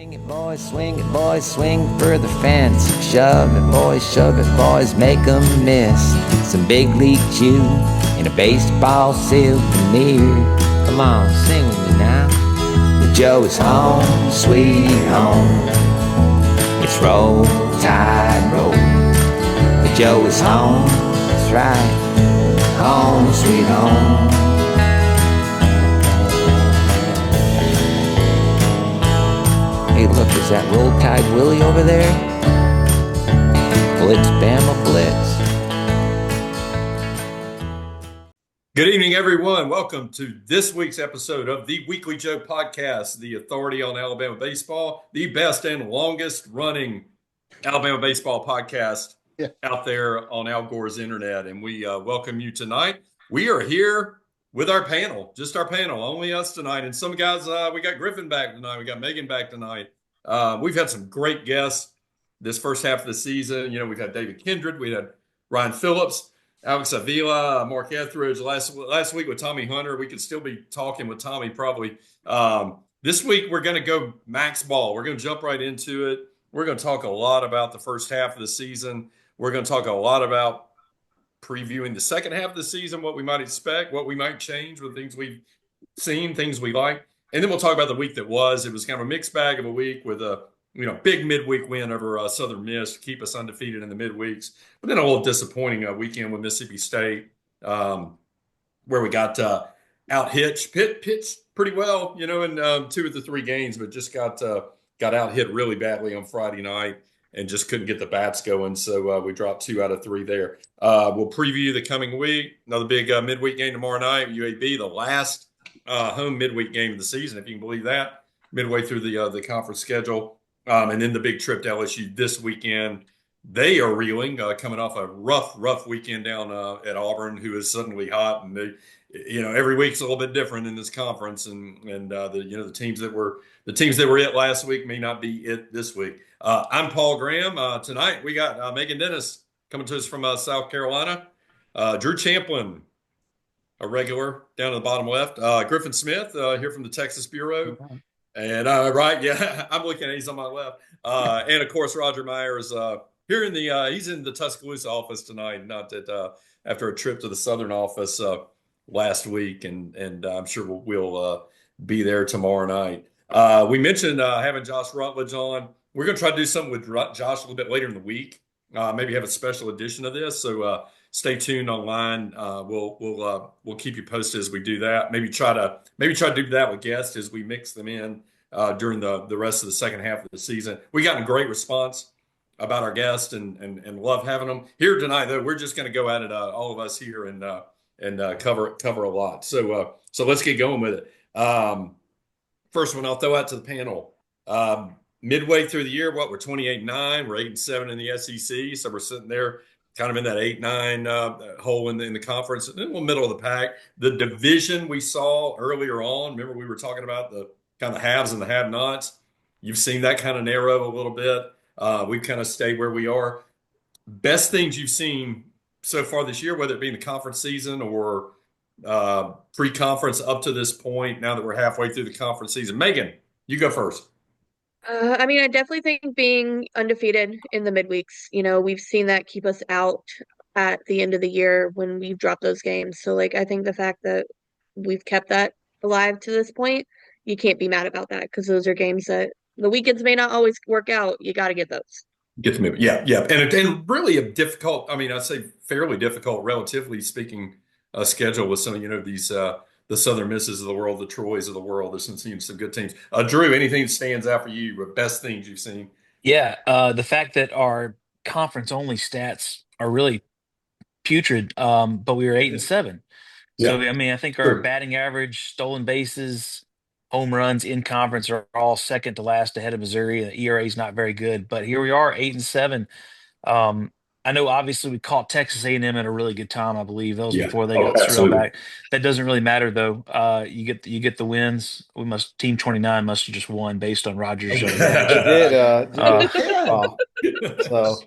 Swing it, boys, swing for the fence. Shove it, boys, make 'em miss. Some big league chew and a baseball souvenir. Come on, sing with me now. The Joe is home, sweet home. It's roll, tide, roll. The Joe is home, that's right. Home, sweet home. Hey, look, is that Roll Tide Willie over there? Blitz, Bama, Blitz. Good evening, everyone. Welcome to this week's episode of the Weekly Joe Podcast, the authority on Alabama baseball, the best and longest running Alabama baseball podcast out there on Al Gore's internet. And we welcome you tonight. We are here with our panel, just our panel, only us tonight. And some guys, we got Griffin back tonight. We got Meghan back tonight. We've had some great guests this first half of the season. You know, we've had David Kindred, we had Ryan Phillips, Alex Avila, Mark Etheridge. Last week with Tommy Hunter. We could still be talking with Tommy probably. This week we're going to go max ball. We're going to jump right into it. We're going to talk a lot about the first half of the season. We're going to talk a lot about previewing the second half of the season, what we might expect, what we might change with things we've seen, things we like. And then we'll talk about the week that was. It was kind of a mixed bag of a week with a big midweek win over Southern Miss to keep us undefeated in the midweeks. But then a little disappointing weekend with Mississippi State where we got out-hitched. Pitt pitched pretty well, in 2 of the 3 games, but just got out-hit really badly on Friday night and just couldn't get the bats going. So we dropped 2 out of 3 there. We'll preview the coming week. Another big midweek game tomorrow night, UAB, the last home midweek game of the season, if you can believe that, midway through the conference schedule. And then the big trip to LSU this weekend. They are reeling, coming off a rough weekend down at Auburn, who is suddenly hot. And they, every week's a little bit different in this conference. And the teams that were it last week may not be it this week. I'm Paul Graham. Tonight we got Meghan Dennis coming to us from South Carolina. Drew Champlin, a regular down in the bottom left. Griffin Smith here from the Texas Bureau. And I'm looking at he's on my left. And of course, Roger Myers here in he's in the Tuscaloosa office tonight, not that after a trip to the Southern office last week, and I'm sure we'll be there tomorrow night. We mentioned having Josh Rutledge on. We're going to try to do something with Josh a little bit later in the week. Maybe have a special edition of this. So stay tuned online. We'll keep you posted as we do that. Maybe try to do that with guests as we mix them in during the rest of the second half of the season. We got a great response about our guests and love having them here tonight. Though we're just going to go at it, all of us here, and cover a lot. So let's get going with it. First one I'll throw out to the panel. Midway through the year, we're 28-9. We're 8-7 in the SEC, so we're sitting there kind of in that 8-9 hole in the conference, in the middle of the pack. The division we saw earlier on, remember we were talking about the kind of haves and the have-nots. You've seen that kind of narrow a little bit. We've kind of stayed where we are. Best things you've seen so far this year, whether it be in the conference season or pre-conference up to this point, now that we're halfway through the conference season. Meghan, you go first. I definitely think being undefeated in the midweeks, we've seen that keep us out at the end of the year when we've dropped those games. So, I think the fact that we've kept that alive to this point, you can't be mad about that because those are games that the weekends may not always work out. You got to get those. Get them, yeah. And really a difficult, I'd say fairly difficult, relatively speaking, schedule with some of, these the Southern Misses of the world, the Troys of the world. There's some good teams. Drew, anything that stands out for you, or best things you've seen? Yeah, the fact that our conference-only stats are really putrid, but we were 8-7. So, I think our batting average, stolen bases, home runs in conference are all second to last ahead of Missouri. The ERA is not very good, but here we are, 8-7. I know obviously we caught Texas A&M at a really good time, I believe. That was before they got thrown back. That doesn't really matter though. You get the wins. Team 29 must have just won based on Rogers. They did. So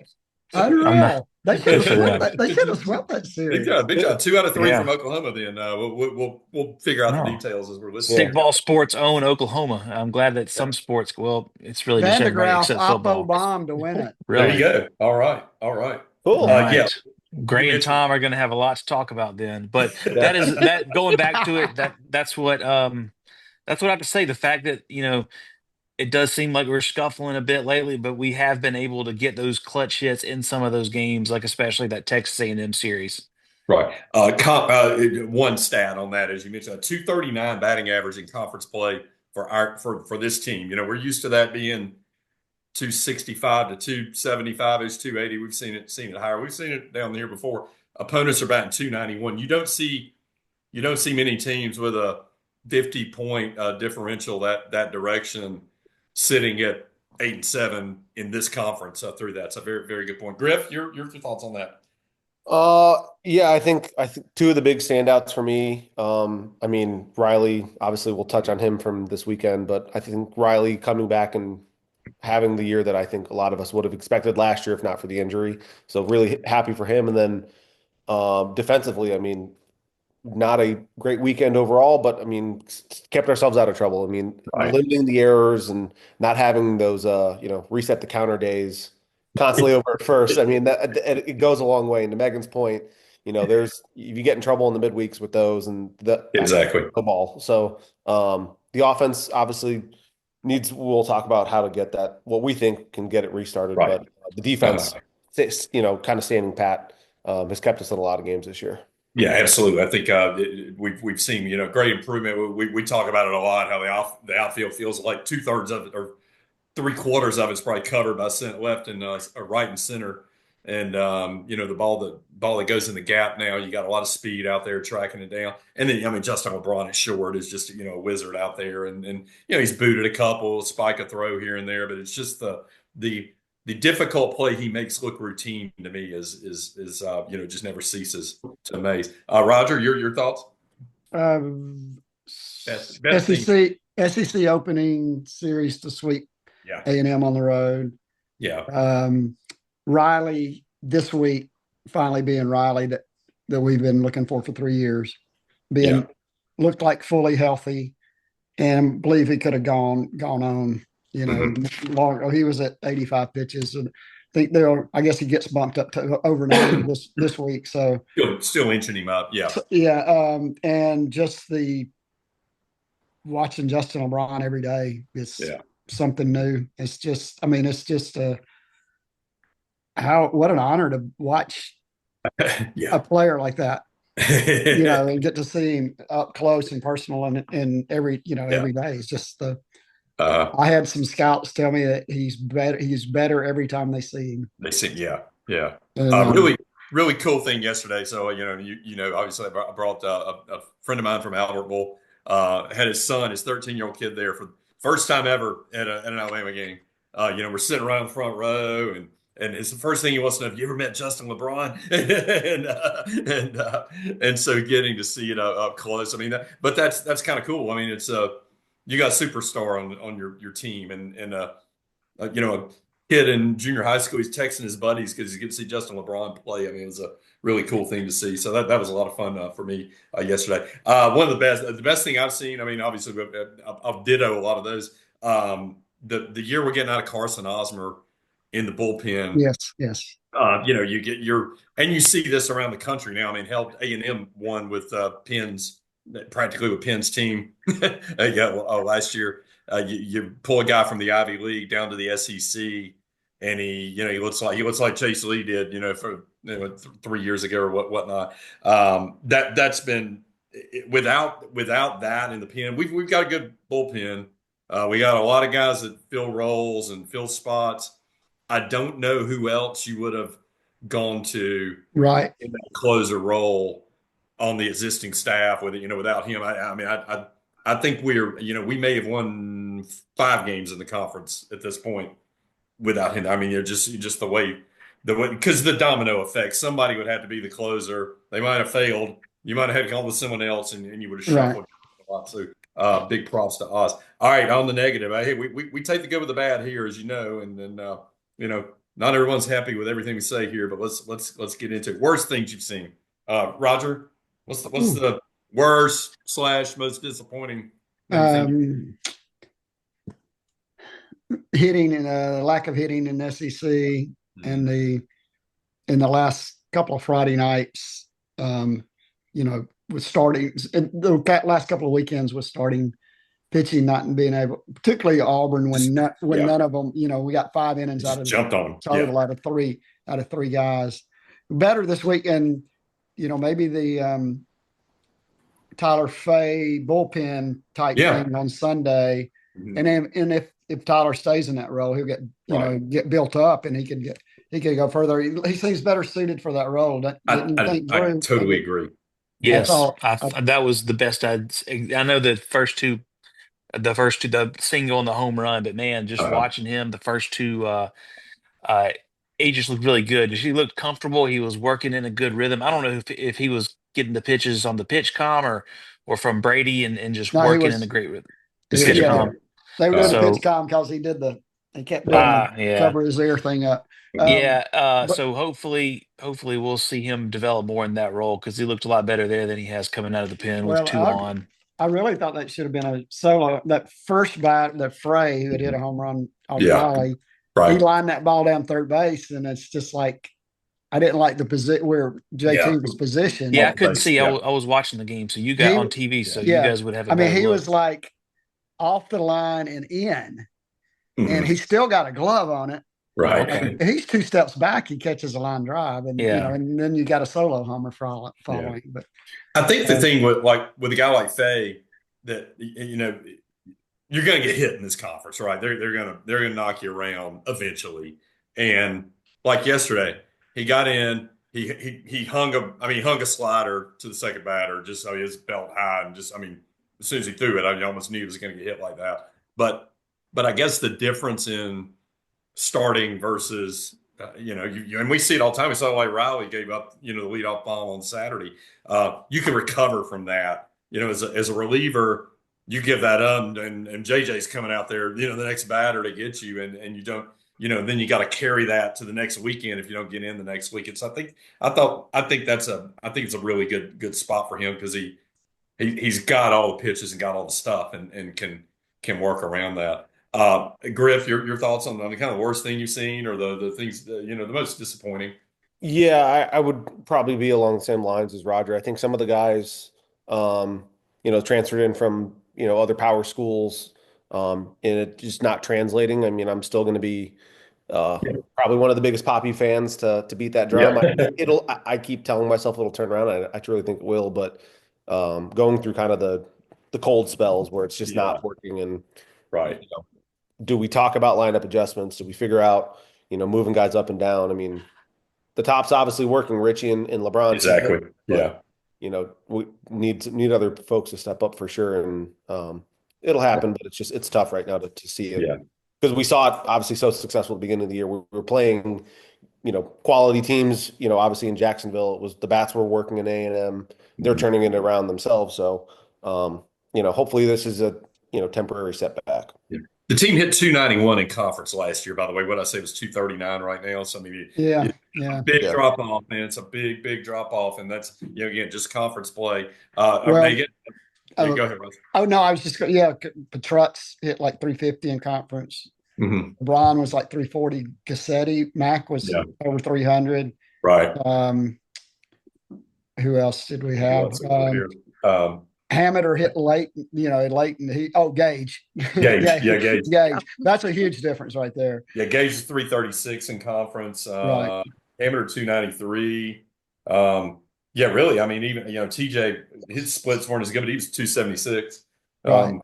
I don't know. They should Good have for swept them. that. They should have swept that Big series. job, big job. 2 out of 3 Yeah. from Oklahoma. Then we'll figure out the No. details as we're listening. Stickball sports own Oklahoma. I'm glad that some sports, well, it's really just everybody Vandegraaff except Oppo football. bomb to win it. There you Really. go. All right, all right. Cool. All right. Yeah, you Gray and mentioned. Tom are going to have a lot to talk about then. But Yeah. that going back to it, that's what I have to say. The fact that, it does seem like we're scuffling a bit lately, but we have been able to get those clutch hits in some of those games, like especially that Texas A&M series. Right. One stat on that, as you mentioned, a 239 batting average in conference play for this team. We're used to that being 265 to 275 is 280. We've seen it higher. We've seen it down here before. Opponents are batting 291. You don't see many teams with a 50-point differential that direction sitting at 8-7 in this conference through that. It's a very, very good point. Griff, your thoughts on that? Yeah, I think two of the big standouts for me. I mean, Riley, obviously we'll touch on him from this weekend, but I think Riley coming back and having the year that I think a lot of us would have expected last year, if not for the injury. So really happy for him. And then defensively, I mean, not a great weekend overall, but I mean, kept ourselves out of trouble. I mean, Right. limiting the errors and not having those, reset the counter days constantly over at first. I mean, that it goes a long way. And to Megan's point, if you get in trouble in the midweeks with those and Exactly. the ball. So the offense obviously we'll talk about how to get that, what we think can get it restarted. Right. But the defense, kind of standing pat, has kept us in a lot of games this year. Yeah, absolutely. I think we've seen great improvement. We talk about it a lot. How the outfield feels like 2/3 of it or 3/4 of it's probably covered by left and right and center. And the ball that goes in the gap now, you got a lot of speed out there tracking it down. And then Justin LeBron at short is just a wizard out there, and he's booted a couple, spike a throw here and there, but it's just the difficult play he makes look routine to me is just never ceases to amaze. Roger, your thoughts? Best SEC opening series to sweep Yeah. A&M on the road. Yeah. Riley this week finally being Riley that we've been looking for 3 years. Looked like fully healthy, and believe he could have gone on. Long. He was at 85 pitches, and I guess he gets bumped up to over 90 this week. So still inching him up. Yeah. Yeah. And just watching Justin LeBron every day is something new. It's just, what an honor to watch a player like that, and get to see him up close and personal and every day. It's just I had some scouts tell me that he's better every time they see him. Yeah. And, Really cool thing yesterday. So, obviously I brought a friend of mine from Albertville, had his 13-year-old kid there for the first time ever at an Alabama game. We're sitting around the front row, and it's the first thing he wants to know, have you ever met Justin LeBron? and so getting to see it up close. I mean, but that's kind of cool. I mean, it's you got a superstar on your team, and a kid in junior high school, he's texting his buddies because he could see Justin LeBron play. I mean, it was a really cool thing to see. So that was a lot of fun for me yesterday. One of the best thing I've seen. I mean, obviously I'll ditto a lot of those. The year we're getting out of Carson Osmer in the bullpen. Yes. You get you see this around the country now. I mean, hell, A&M won with practically with Penn's team. Last year. You pull a guy from the Ivy League down to the SEC, and he looks like Chase Lee did, for 3 years ago or whatnot. That's been without that in the pen. We've got a good bullpen. We got a lot of guys that fill roles and fill spots. I don't know who else you would have gone to right in that closer role on the existing staff without him. I think we may have won 5 games in the conference at this point without him. I mean, just the way, because the domino effect, somebody would have to be the closer. They might have failed. You might have had to call with someone else, and you would have shuffled a lot. So big props to us. All right, on the negative, hey, we take the good with the bad here, as you know, and then not everyone's happy with everything we say here, but let's get into it. Worst things you've seen. Roger, what's the worst / most disappointing thing you think? Hitting and lack of hitting in SEC and in the last couple of Friday nights, with starting the last couple of weekends with starting pitching not being able, particularly Auburn when none of them, we got 5 innings out of jumped on them. Total out of three guys. Better this weekend, maybe the Tyler Fay bullpen type thing on Sunday, and if Tyler stays in that role, he'll get get built up and he could go further. He seems better suited for that role. I totally agree. Yes, that was the best. I know the single and the home run, but man, just watching him, the first two, he just looked really good. He looked comfortable. He was working in a good rhythm. I don't know if he was getting the pitches on the pitch com or from Brady and just working in a great rhythm. They were doing the pitch com because he kept doing the cover his ear thing up. So hopefully we'll see him develop more in that role because he looked a lot better there than he has coming out of the pen with 2 on. I really thought that should have been a solo. That first bat, that Frey who had hit a home run off Riley, he lined that ball down third base, and it's just like I didn't like the position where JT was positioned. Yeah, I couldn't see. I was watching the game, so you got on TV, so you guys would have. He was like off the line and in, and he still got a glove on it. Right. Like, he's 2 steps back. He catches a line drive, and and then you got a solo homer following. Yeah. But I think the thing with a guy like Fay that you're going to get hit in this conference, right? They're gonna knock you around eventually. And like yesterday, he got in. He hung a slider to the second batter. Just his belt high, and as soon as he threw it, I almost knew he was going to get hit like that. But I guess the difference in starting versus and we see it all the time. We saw like Riley gave up the leadoff bomb on Saturday. You can recover from that. As a reliever, you give that up, and JJ's coming out there, the next batter to get you, and you don't, then you got to carry that to the next weekend if you don't get in the next weekend. So I think it's a really good spot for him because he's got all the pitches and got all the stuff and can work around that. Griff, your thoughts on the kind of worst thing you've seen or the things the most disappointing? Yeah, I would probably be along the same lines as Roger. I think some of the guys, transferred in from other power schools, and it just not translating. I'm still going to be probably one of the biggest Poppy fans to beat that drum. Yeah. I keep telling myself it'll turn around. I truly think it will, but going through kind of the cold spells where it's just not working and right. Do we talk about lineup adjustments? Do we figure out, moving guys up and down? The top's obviously working, Richie and LeBron. Exactly. But, we need other folks to step up for sure. And it'll happen, but it's tough right now to see it. Yeah. Because we saw it obviously so successful at the beginning of the year. We were playing, quality teams, obviously in Jacksonville, it was the bats were working in A&M. They're turning it around themselves. So, hopefully this is a, temporary setback. Yeah. The team hit 291 in conference last year, by the way. What I say was 239 right now. So big drop off, man. It's a big drop off, and that's again just conference play. Meghan, go ahead, Russ. Oh no, I was just Petrutz hit like 350 in conference. Mm-hmm. Braun was like 340. Cassetti, Mac was over 300. Right. Who else did we have? Hammett hit late, and Gage. Gage. That's a huge difference right there. Yeah, Gage is 336 in conference. Right. Hammett 293. Really. Even TJ, his splits weren't as good, but he was 276. Right.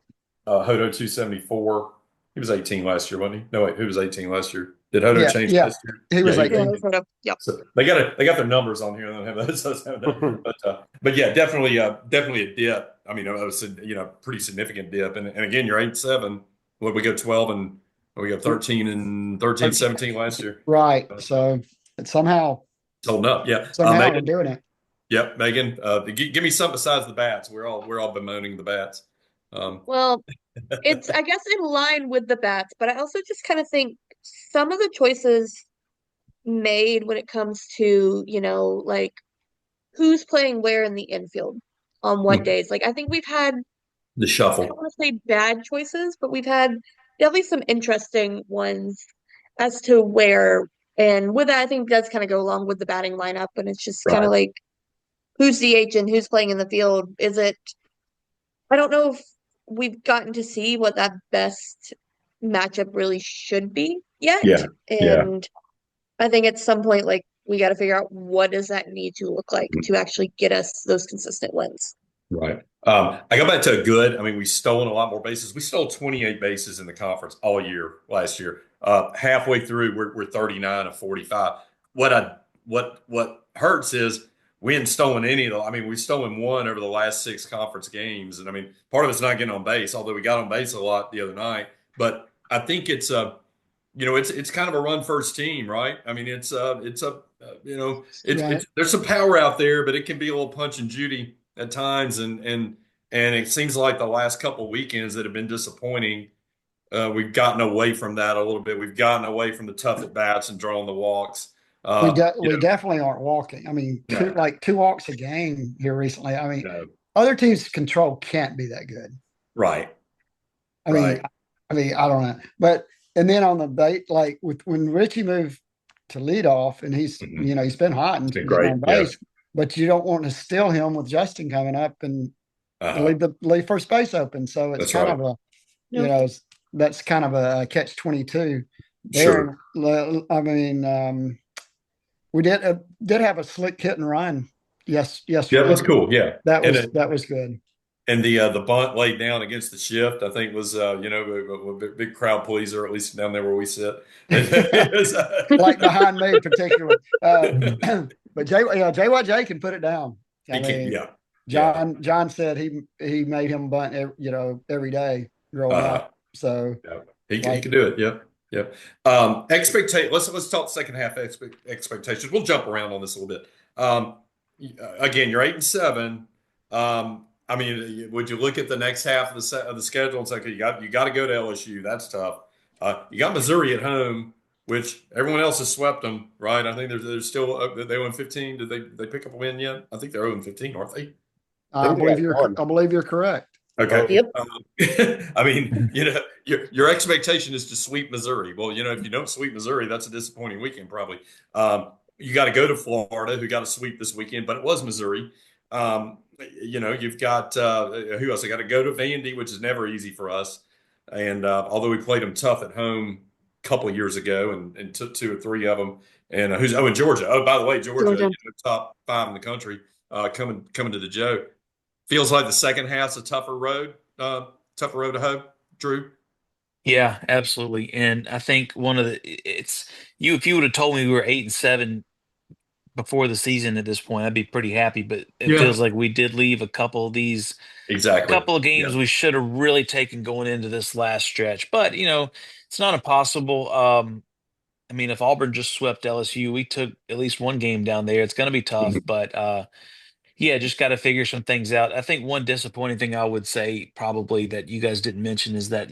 Hodo 274. He was 18 last year, wasn't he? No, wait, who was 18 last year? Did Hodo change last year? He was 18. Yep. So they got their numbers on here. They don't have those. But yeah, definitely a dip. It was pretty significant dip. And again, you're 8-7. What we go 12 and we go 13 17 last year. Right. So it's somehow it's holding up. Yeah. Somehow we're doing it. Yep, Meghan. Give me something besides the bats. We're all bemoaning the bats. Well, it's I guess in line with the bats, but I also just kind of think some of the choices made when it comes to, like who's playing where in the infield on what Hmm. days. Like I think we've had, The I don't shuffle. want to say bad choices, but we've had definitely some interesting ones as to where. And with that, I think does kind of go along with the batting lineup. And it's just kind Right. of like who's DH and who's playing in the field. I don't know if we've gotten to see what that best matchup really should be yet. Yeah. Yeah. And I think at some point, like, we got to figure out what does that need to look like to actually get us those consistent wins. Right. I go back to a good. I mean, we stolen a lot more bases. We stole 28 bases in the conference all year last year. Halfway through, we're 39 of 45. What hurts is we hadn't stolen any of the. I mean, we've stolen one over the last 6 conference games, and I mean, part of it's not getting on base. Although we got on base a lot the other night, but I think it's a, it's kind of a run first team, right? I mean, Right. there's some power out there, but it can be a little punch and Judy at times, and it seems like the last couple of weekends that have been disappointing. We've gotten away from that a little bit. We've gotten away from the tough at bats and drawing the walks. We definitely aren't walking. I mean, No, like 2 walks a game here recently. I mean, no, other teams' control can't be that good. right, I mean, right. I don't know. But and then on the bait, like with when Richie moved to lead off, and Mhm. he's been hot It's and been getting great. on Yeah. base, but you don't want to steal him with Justin coming up and Uh-huh. leave first base open. So it's That's kind right. of a you No. know that's kind of a catch-22 Sure. there. I mean, we did have a slick hit and run Yeah, it yesterday. was cool. Yeah. And it, That was good. and the bunt laid down against the shift, I think was a big crowd pleaser, at least down there where we sit. It was, Like behind me particularly. But JYJ can put it down. I he can, mean, yeah, yeah. John said he made him bunt every day growing Uh, up. So yeah. He like can do it. Yeah, yeah. Expectation. Let's talk second half expectations. We'll jump around on this a little bit. Again, you're 8-7. I mean, would you look at the next half of the schedule and say, okay, you got to go to LSU? That's tough. You got Missouri at home, which everyone else has swept them, right? I think they're still they won 15. Did they pick up a win yet? I think they're 0-15, aren't they? I think they got one. I believe you're correct. Okay. Yep. I mean, your expectation is to sweep Missouri. Well, if you don't sweep Missouri, that's a disappointing weekend, probably. You got to go to Florida, who got a sweep this weekend, but it was Missouri. You've got who else? I got to go to Vandy, which is never easy for us. And although we played them tough at home a couple of years ago and took 2 or 3 of them, and and Georgia. Oh, by the way, Georgia, Georgia. top 5 in the country, coming to the Joe. Feels like the second half's a tougher road to hoe, Drew. Yeah, absolutely. And I think one of the it's you if you would have told me we were 8-7 before the season at this point, I'd be pretty happy. But it Yeah, feels like we did leave a couple of these exactly. couple of Yeah. games we should have really taken going into this last stretch. But it's not impossible. I mean, if Auburn just swept LSU, we took at least one game down there. It's going to be tough, Mhm. but yeah, just got to figure some things out. I think one disappointing thing I would say probably that you guys didn't mention is that,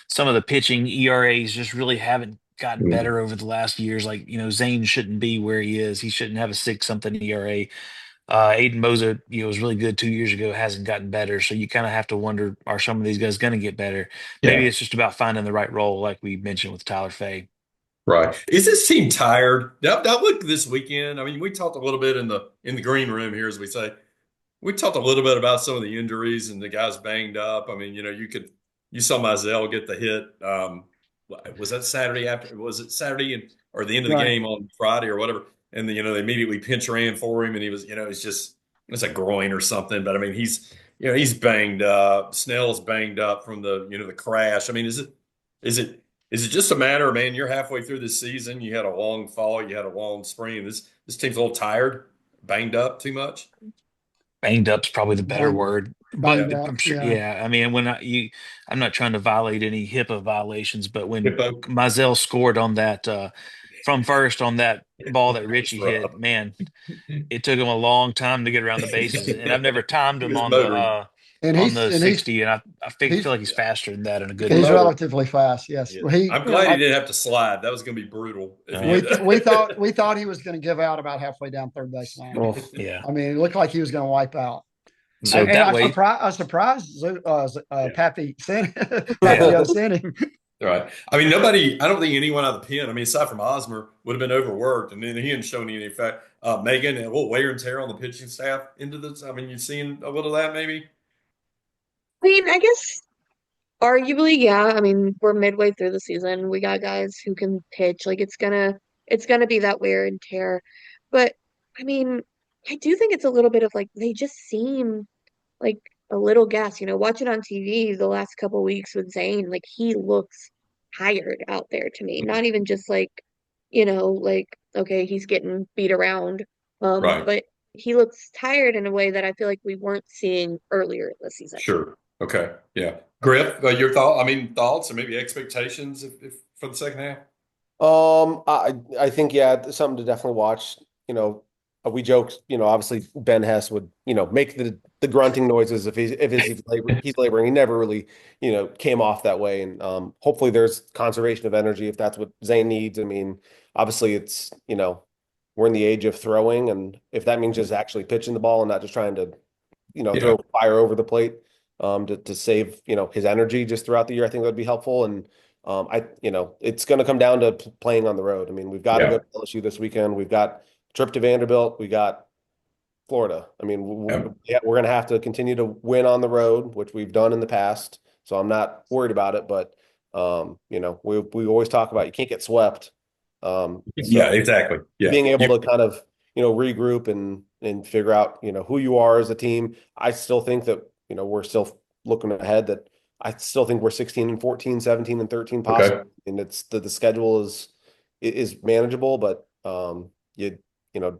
some of the pitching ERAs just really haven't gotten Mhm. better over the last years. Like, Zane shouldn't be where he is. He shouldn't have a 6 something ERA. Aiden Moza, was really good 2 years ago, hasn't gotten better. So you kind of have to wonder, are some of these guys going to get better? Maybe Yeah, it's just about finding the right role, like we mentioned with Tyler Fay. right. Is this team tired? Now look this weekend. I mean, we talked a little bit in the green room here, as we say. We talked a little bit about some of the injuries and the guys banged up. I mean, you saw Mizell get the hit. Was that Saturday after? Was it Saturday or the end of the Right. game on Friday or whatever? And then, they immediately pinch ran for him, and he was, it's a groin or something. But I mean, he's banged up. Snell's banged up from the crash. I mean, is it just a matter of, man, you're halfway through this season. You had a long fall. You had a long spring. This team's a little tired, banged up too much. Banged up's probably the better Bang, word, but banged up. I'm sure. Yeah. Yeah, I mean, I'm not trying to violate any HIPAA violations, but when Hippo. Mizell scored on that from first on that ball that That was Richie rough. hit, man, it took him a long time to get around the bases, and I've never timed He him was on the motoring. And on the he's 60, and I he's feel like he's faster than that in a good he's motor. relatively fast. Yes. Yeah. Well, he, I'm Yeah. glad he didn't have to slide. That was going to be brutal if he Yeah. had. we thought he was going to give out about halfway down third base line. Oh, Yeah. I mean, it looked like he was going to wipe out. So And that I way, was surprised Pappy sent Yeah. Papio sent him. Right. I mean, nobody, I don't think anyone out of the pen, I mean, aside from Osmer, would have been overworked. And then he hadn't shown any effect. Meghan, and what wear and tear on the pitching staff into this? I mean, you've seen a little of that maybe? I mean, I guess arguably, yeah. I mean, we're midway through the season. We got guys who can pitch. Like it's gonna be that wear and tear. But I mean, I do think it's a little bit of like they just seem like a little gas. Watching on TV the last couple weeks with Zane, like he looks tired out there to me. Not even just like okay, he's getting beat around. Right. But he looks tired in a way that I feel like we weren't seeing earlier in the season. Sure. Okay. Yeah. Griff, your thought, I mean, thoughts or maybe expectations if for the second half? I think yeah, something to definitely watch. We joked. Obviously Ben Hess would make the grunting noises if he's laboring. He never really came off that way, and hopefully there's conservation of energy if that's what Zane needs. I mean, obviously it's we're in the age of throwing, and if that means just actually pitching the ball and not just trying to throw fire over the plate to save his energy just throughout the year, I think that would be helpful. And it's going to come down to playing on the road. I mean, we've got to go to LSU this weekend. We've got a trip to Vanderbilt. We got Florida. I mean, we're going to have to continue to win on the road, which we've done in the past. So I'm not worried about it. But we always talk about you can't get swept. Yeah, exactly. Yeah. Being able to kind of regroup and figure out who you are as a team. I still think that we're still looking ahead, that I still think we're 16 and 14, 17 and 13 possible. Okay. And it's the schedule is manageable, but you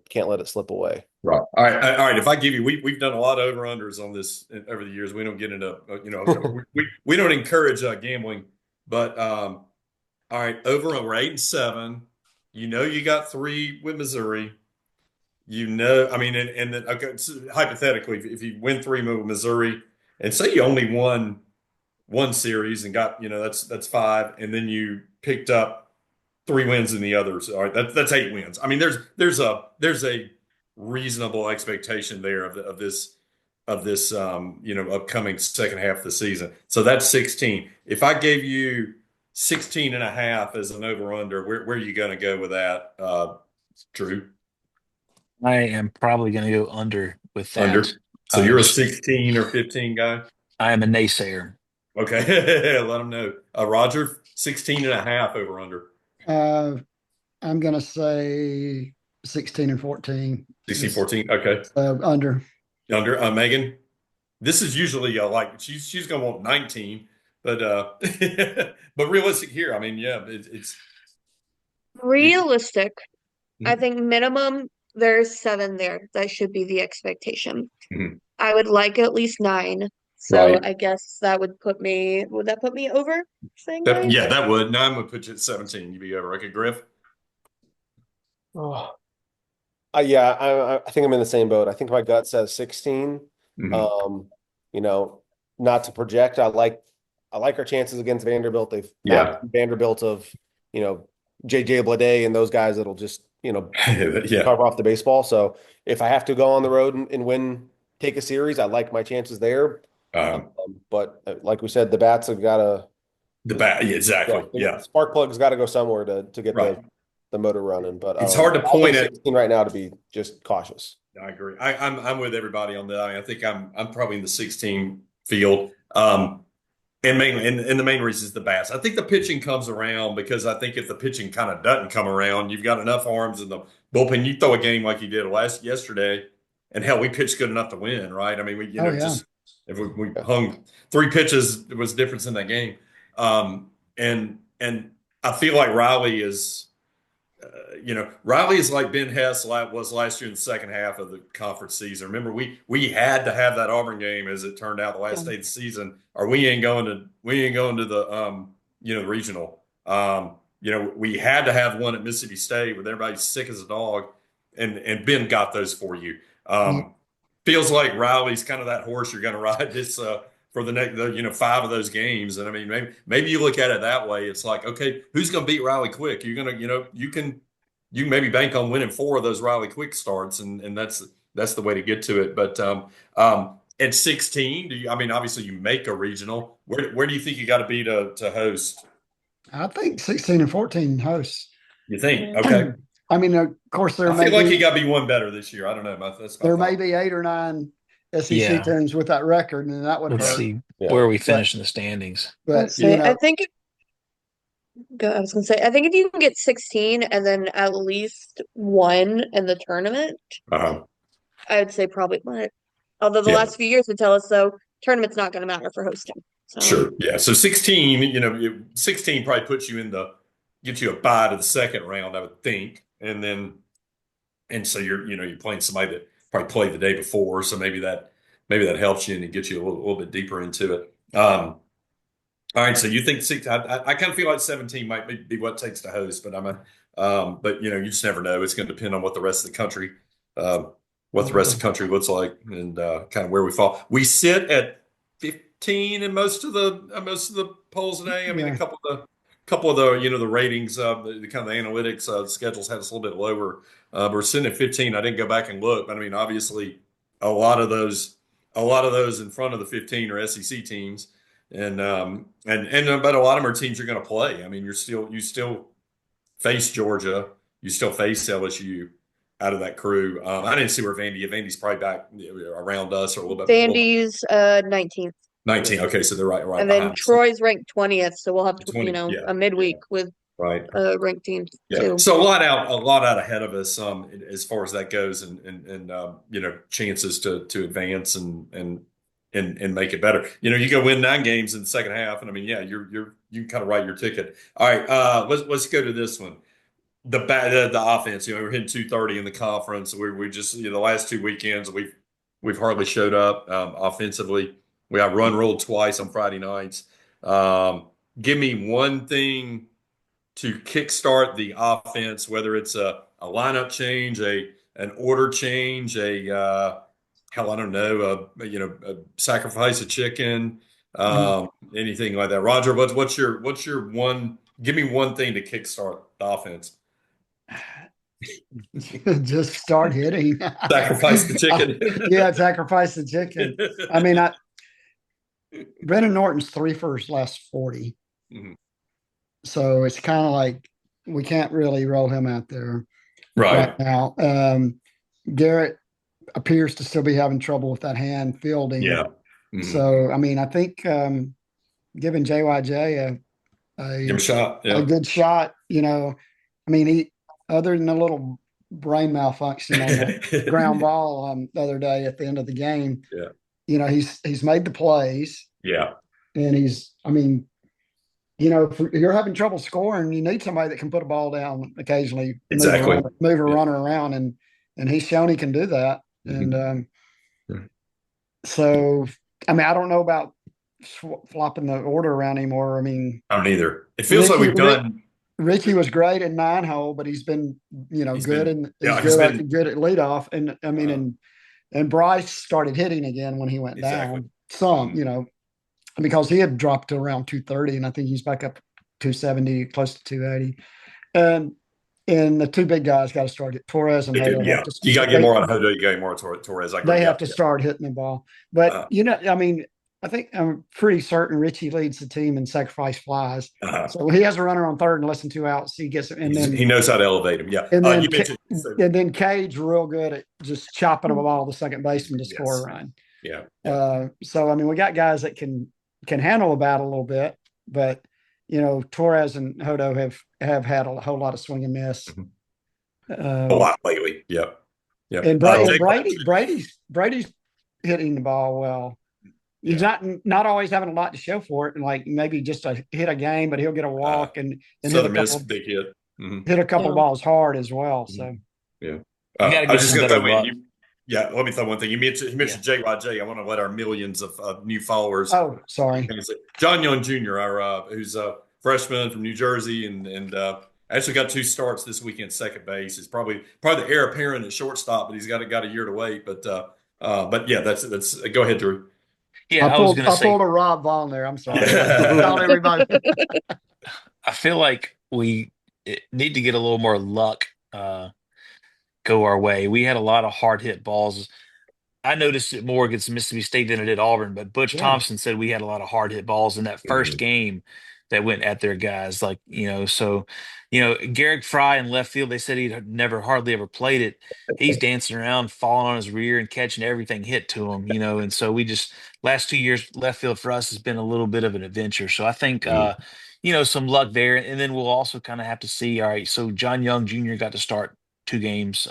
can't let it slip away. Right. All right. All right. If I give you, we've done a lot of over-unders on this over the years. We don't get into, we don't encourage gambling, but all right, over, we're 8-7. You got 3 with Missouri. I mean, and then okay, so hypothetically, if you win 3 with Missouri, and say you only won one series and got, that's 5, and then you picked up 3 wins in the others. All right, that's 8 wins. I mean, there's a reasonable expectation there of this upcoming second half of the season. So that's 16. If I gave you 16 and a half as an over under, where are you going to go with that, Drew? I am probably going to go under with that. Under. So you're a 16 or 15 guy? I am a naysayer. Okay. Let them know. Roger, 16 and a half over under. I'm going to say 16 and 14. 16, 14. Okay. Under. Under. Meghan, this is usually like she's going to want 19, but but realistic here. I mean, yeah, it's Realistic. I think minimum there's 7 there. That should be the expectation. Mhm. I would like at least 9. So Right. I guess would that put me over saying That, 9? yeah, that would. Now I'm going to put you at 17. You'd be over. Okay, Griff? Oh, yeah, I think I'm in the same boat. I think my gut says 16. Mhm. Not to project. I like our chances against Vanderbilt. They've got Vanderbilt of, JJ Bleday and those guys that'll just, cover off the baseball. So if I have to go on the road and take a series, I like my chances there. But like we said, the bats have got to. Yeah, exactly. Yeah. Spark plug's got to go somewhere to get the motor running. But it's hard to point at 16 right now to be just cautious. I agree. I'm with everybody on that. I think I'm probably in the 16 field. And mainly, and the main reason is the bats. I think the pitching comes around because I think if the pitching kind of doesn't come around, you've got enough arms in the bullpen. You throw a game like you did yesterday, and hell, we pitched good enough to win, right? I mean, just if we hung 3 pitches, it was difference in that game. And I feel like Riley is. Riley is like Ben Hess was last year in the second half of the conference season. Remember, we had to have that Auburn game, as it turned out, the last day of the season, or we ain't going to the the regional. We had to have one at Mississippi State with everybody sick as a dog, and Ben got those for you. feels like Riley's kind of that horse you're going to ride this for the next, 5 of those games. And I mean, maybe you look at it that way. It's like, okay, who's going to beat Riley quick? You're going to, you can maybe bank on winning 4 of those Riley quick starts, and that's the way to get to it. But at 16, I mean, obviously you make a regional. Where do you think you got to be to host? I think 16 and 14 hosts. You think? Okay. I mean, of course, I feel like you got to be one better this year. I don't know. That's my there thought. may be 8 or 9 SEC Yeah. teams with that record, and that would Let's hurt. see Yeah. where we finish in the standings. But Say, I think I was gonna say, I think if you can get 16 and then at least 1 in the tournament, Uh-huh. I'd say probably. But although the Yeah. last few years would tell us though, tournament's not going to matter for hosting. So. Sure. Yeah. So 16, 16 probably puts you get you a bye to the second round, I would think. And so you're playing somebody that probably played the day before. So maybe that helps you and it gets you a little bit deeper into it. All right. So you think 6, I kind of feel like 17 might be what it takes to host, but but you just never know. It's going to depend on what the rest of the country, looks like and kind of where we fall. We sit at 15 in most of the polls today. I mean, Yeah. a couple of the the ratings, the kind of the analytics, schedules had us a little bit lower. We're sitting at 15. I didn't go back and look, but I mean, obviously, a lot of those in front of the 15 are SEC teams, and but a lot of them are teams you're going to play. I mean, you still face Georgia, you still face LSU out of that crew. I didn't see where Vandy's probably back around us or a little bit. Vandy's 19th. 19. Okay, so they're right And then behind us. Troy's ranked 20th, so we'll have 20, yeah, a midweek with right. ranked teams Yeah. too. So a lot out ahead of us as far as that goes, and chances to advance and make it better. You go win 9 games in the second half, and I mean, yeah, you can kind of write your ticket. All right, let's go to this one. The offense. We're hitting 230 in the conference. We just the last 2 weekends we've hardly showed up offensively. We got run ruled twice on Friday nights. Give me one thing to kickstart the offense, whether it's a lineup change, an order change, hell, I don't know, a sacrifice a chicken, anything like that. Roger, what's your one? Give me one thing to kickstart the offense. just start hitting. Sacrifice the chicken. Yeah, sacrifice the chicken. I mean, Brennan Norton's 3 for his last 40. Mm-hmm. So it's kind of like we can't really roll him out there Right now. Garrett appears to still be having trouble with that hand fielding. Yeah. Mm-hmm. So, I mean, I think giving JYJ give him a shot. Yeah. a good shot, I mean, he, other than a little brain malfunction on the ground ball the other day at the end of the game, he's made the plays. Yeah. And if you're having trouble scoring, you need somebody that can put a ball down occasionally. Exactly. Move a runner around, and he's shown he can do that. And so, I mean, I don't know about flopping the order around anymore. I mean, I don't either. It feels like we've done. Richie was great in 9-hole, but he's been, good at leadoff. And I mean, and Bryce started hitting again when he went down some, because he had dropped to around 230, and I think he's back up 270, close to 280. And the 2 big guys got to start it. Torres and Hodo. Yeah, you got to get more on Hodo. You got to get more on Torres. They have to start hitting the ball. But, I mean, I think I'm pretty certain Richie leads the team in sacrifice flies. So he has a runner on third and less than 2 outs. He gets it, and then he knows how to elevate him. Yeah, and then Cade's real good at just chopping the ball to the second baseman to score a run. Yeah. So I mean, we got guys that can handle a bat a little bit, but Torres and Hodo have had a whole lot of swing and miss. A lot lately. Yeah. Yeah. And Brady's hitting the ball well. He's not always having a lot to show for it, and like maybe just hit a game, but he'll get a walk and hit a couple, big hit. Hit a couple balls hard as well. So I was just going to throw in. Let me throw one thing. You mentioned JYJ. I want to let our millions of new followers. Oh, sorry. John Young Jr., who's a freshman from New Jersey, and actually got 2 starts this weekend. Second base is probably the heir apparent at shortstop, but he's got a year to wait. But But yeah, that's go ahead, Drew. Yeah, I was gonna I pulled say, a Rob Vaughn there. I'm sorry. Yeah. Not everybody. I feel like we need to get a little more luck go our way. We had a lot of hard hit balls. I noticed it more against Mississippi State than it did Auburn, but Butch Yeah. Thompson said we had a lot of hard hit balls in that first game that went at their guys. Like, so, Garrick Fry in left field, they said he'd never hardly ever played it. He's dancing around, falling on his rear and catching everything hit to him, and so we just, last 2 years, left field for us has been a little bit of an adventure. So I think, some luck there. And then we'll also kind of have to see, all right, so John Young Jr. got to start 2 games.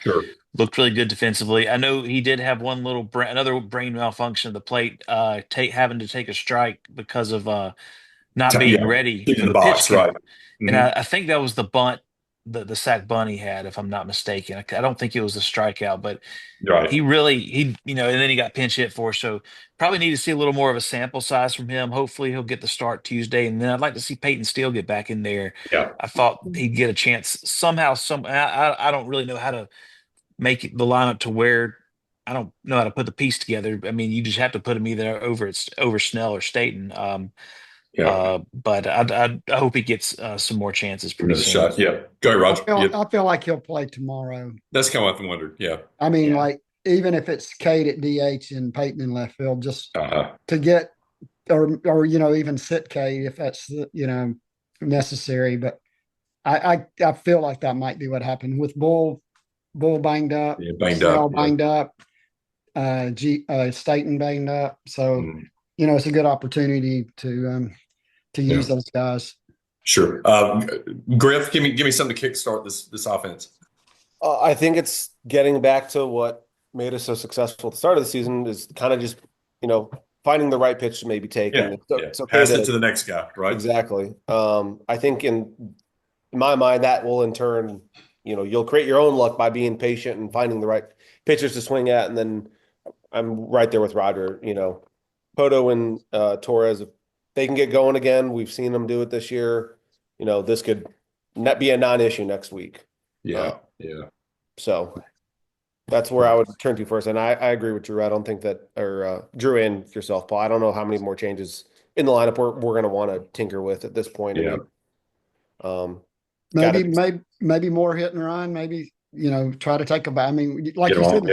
Sure. Looked really good defensively. I know he did have one little another brain malfunction of the plate, having to take a strike because of not being Yeah. ready In for the the pitch box, right. count. And I think that was the bunt, the sack bunt he had, if I'm not mistaken. I don't think it was a strikeout, but Right. and then he got pinch hit for. So probably need to see a little more of a sample size from him. Hopefully he'll get the start Tuesday, and then I'd like to see Peyton Steele get back in there. Yeah. I thought he'd get a chance somehow. I don't really know how to make the lineup to where I don't know how to put the piece together. I mean, you just have to put him either over Snell or Staten. Yeah. But I hope he gets some more chances pretty Another soon. shot. Yeah. Go ahead, Roger. Yeah. I feel like he'll play tomorrow. That's kind of what I wondered. Yeah. I mean, Yeah. like even if it's Cade at DH and Peyton in left field, just Uh-huh. to get or even sit Cade if that's necessary. But I feel like that might be what happened with Bull banged up, Yeah, banged Snell up. Yeah. banged up, Staten banged up. So Mhm. it's a good opportunity to use those guys. Sure. Griff, give me something to kickstart this offense. I think it's getting back to what made us so successful at the start of the season is kind of just, finding the right pitch to maybe take. Yeah. And it's okay Pass it to the next guy, right? Exactly. I think in my mind, that will in turn, you'll create your own luck by being patient and finding the right pitchers to swing at. And then I'm right there with Roger, Poto and Torres, if they can get going again, we've seen them do it this year. This could not be a non-issue next week. Yeah. Yeah. So that's where I would turn to first. And I agree with Drew. I don't think that, or Drew and yourself, Paul, I don't know how many more changes in the lineup we're going to want to tinker with at this point. Yeah. Maybe more hit and run. Maybe try to take a. I mean, like Get you on, said, yeah.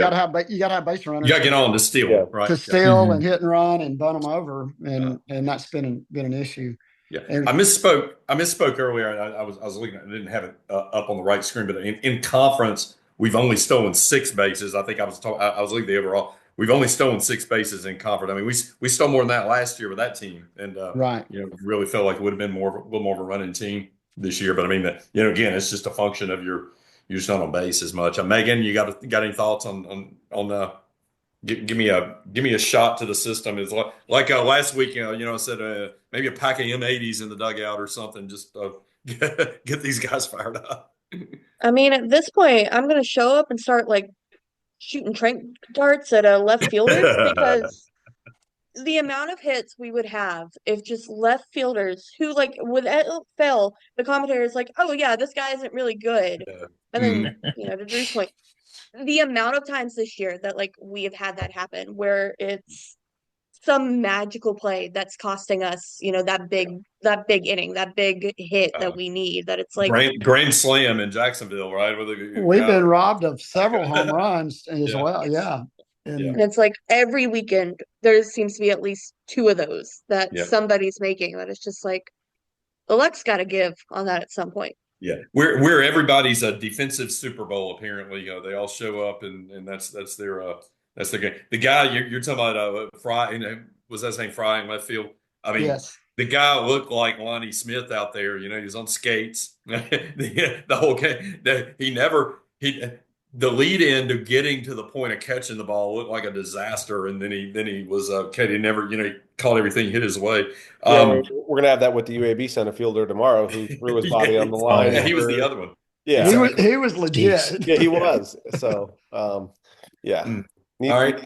you gotta have base runners. You got to get on to steal, Yeah. right? To steal Mhm. and hit and run and bunt them over, and that's been an issue. Yeah, And- I misspoke earlier. I was looking. I didn't have it up on the right screen, but in conference, we've only stolen 6 bases. I think I was looking at the overall. We've only stolen 6 bases in conference. I mean, we stole more than that last year with that team, and Right. really felt like it would have been a little more of a running team this year. But I mean, again, it's just a function of you're just not on base as much. Megan, you got any thoughts on Give me a shot to the system. Is like last week, I said maybe a pack of M80s in the dugout or something. Just get these guys fired up. I mean, at this point, I'm gonna show up and start like shooting trank darts at left fielders because the amount of hits we would have if just left fielders who like without fail, the commentator is like, oh yeah, this guy isn't really good. And then, to Drew's point, the amount of times this year that like we have had that happen where it's some magical play that's costing us, that big inning, that big hit that we need, that it's like grand slam in Jacksonville, right? We've been robbed of several home runs as Yeah. well. Yeah. and it's like every weekend there seems to be at least 2 of those that Yeah. somebody's making, that it's just like the luck's got to give on that at some point. Yeah, we're everybody's a defensive Super Bowl. Apparently, they all show up, and that's their game. The guy you're talking about, Fry, was that his name, Fry in left field? I mean, Yes. the guy looked like Lonnie Smith out there. He was on skates the whole game. The lead in to getting to the point of catching the ball looked like a disaster, and then he was he never he caught everything hit his way. We're going to have that with the UAB center fielder tomorrow, who threw his body on the line. He was the other one. Yeah, He was legit. yeah, he was. So, yeah. All right.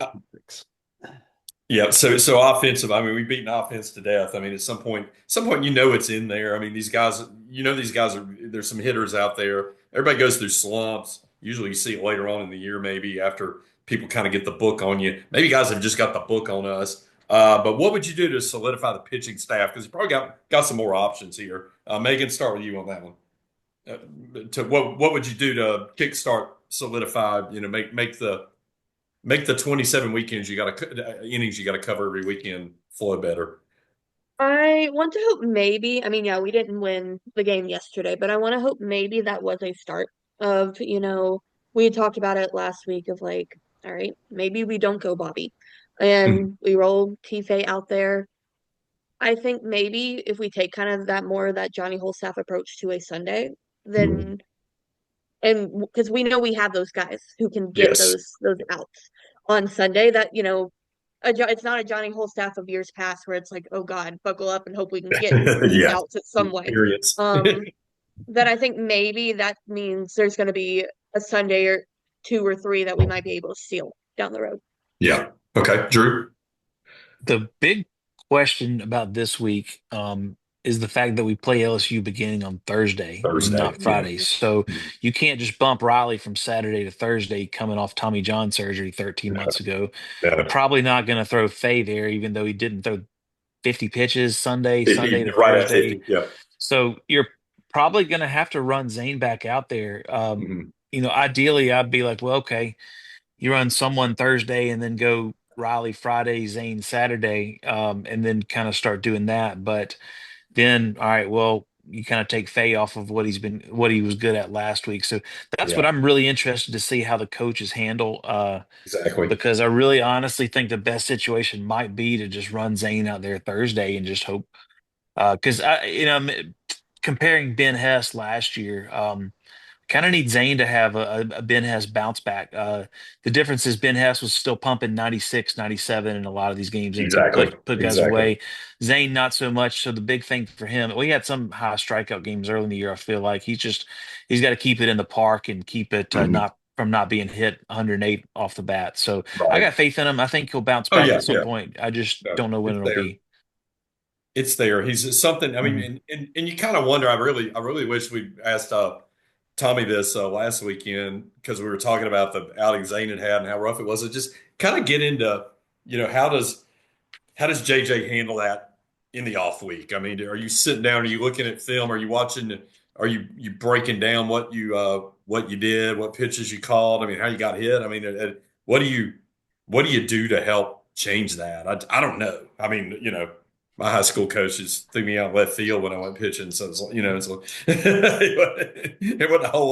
Yeah, so offensive. I mean, we've beaten offense to death. I mean, at some point, it's in there. I mean, these guys, there's some hitters out there. Everybody goes through slumps. Usually, you see it later on in the year, maybe after people kind of get the book on you. Maybe guys have just got the book on us. But what would you do to solidify the pitching staff? Because you probably got some more options here. Meghan, start with you on that one. What would you do to kickstart, solidify, make the 27 weekends innings you got to cover every weekend flow better? I want to hope maybe, I mean, yeah, we didn't win the game yesterday, but I want to hope maybe that was a start of, we had talked about it last week of like, all right, maybe we don't go Bobby Mhm. and we roll Tife out there. I think maybe if we take kind of that more of that Johnny Holstaff approach to a Sunday, Mhm. then and because we know we have those guys who can get Yes. those outs on Sunday that it's not a Johnny Holstaff of years past where it's like, oh God, buckle up and hope we can get these Yeah. outs at some way. Periods. Um, then I think maybe that means there's going to be a Sunday or two or three that we might be able to steal down the road. Yeah. Okay. Drew. The big question about this week is the fact that we play LSU beginning on Thursday, Thursday. not Yeah. Friday. So you can't just bump Riley from Saturday to Thursday coming off Tommy John surgery 13 months ago. Yeah. Probably not going to throw Fay there, even though he didn't throw 50 pitches Sunday to Right at Thursday. 50. Yeah. So you're probably going to have to run Zane back out there. Mhm. Ideally, I'd be like, well, okay, you run someone Thursday and then go Riley Friday, Zane Saturday, and then kind of start doing that. But then, all right, well, you kind of take Fay off of what he was good at last week. So that's Yeah. what I'm really interested to see how the coaches handle. Exactly. Because I really honestly think the best situation might be to just run Zane out there Thursday and just hope. Because comparing Ben Hess last year, kind of need Zane to have a Ben Hess bounce back. The difference is Ben Hess was still pumping 96, 97 in a lot of these games and could Exactly. put guys Exactly. away. Zane, not so much. So the big thing for him, well, he had some high strikeout games early in the year. I feel like he's got to keep it in the park and keep it Mhm. not being hit 108 off the bat. So I Right. got faith in him. I think he'll bounce Oh, back yeah. at some Yeah. point. I just No, don't know when it's it'll there. be. It's there. He's something. I mean, Mhm. and you kind of wonder. I really wish we asked Tommy this last weekend because we were talking about the outing Zane had and how rough it was. It just kind of get into, how does JJ handle that in the off week? I mean, are you sitting down? Are you looking at film? Are you watching? Are you breaking down what you did, what pitches you called? I mean, how you got hit? I mean, what do you do to help change that? I don't know. I mean, my high school coaches threw me out left field when I went pitching, so it wasn't a whole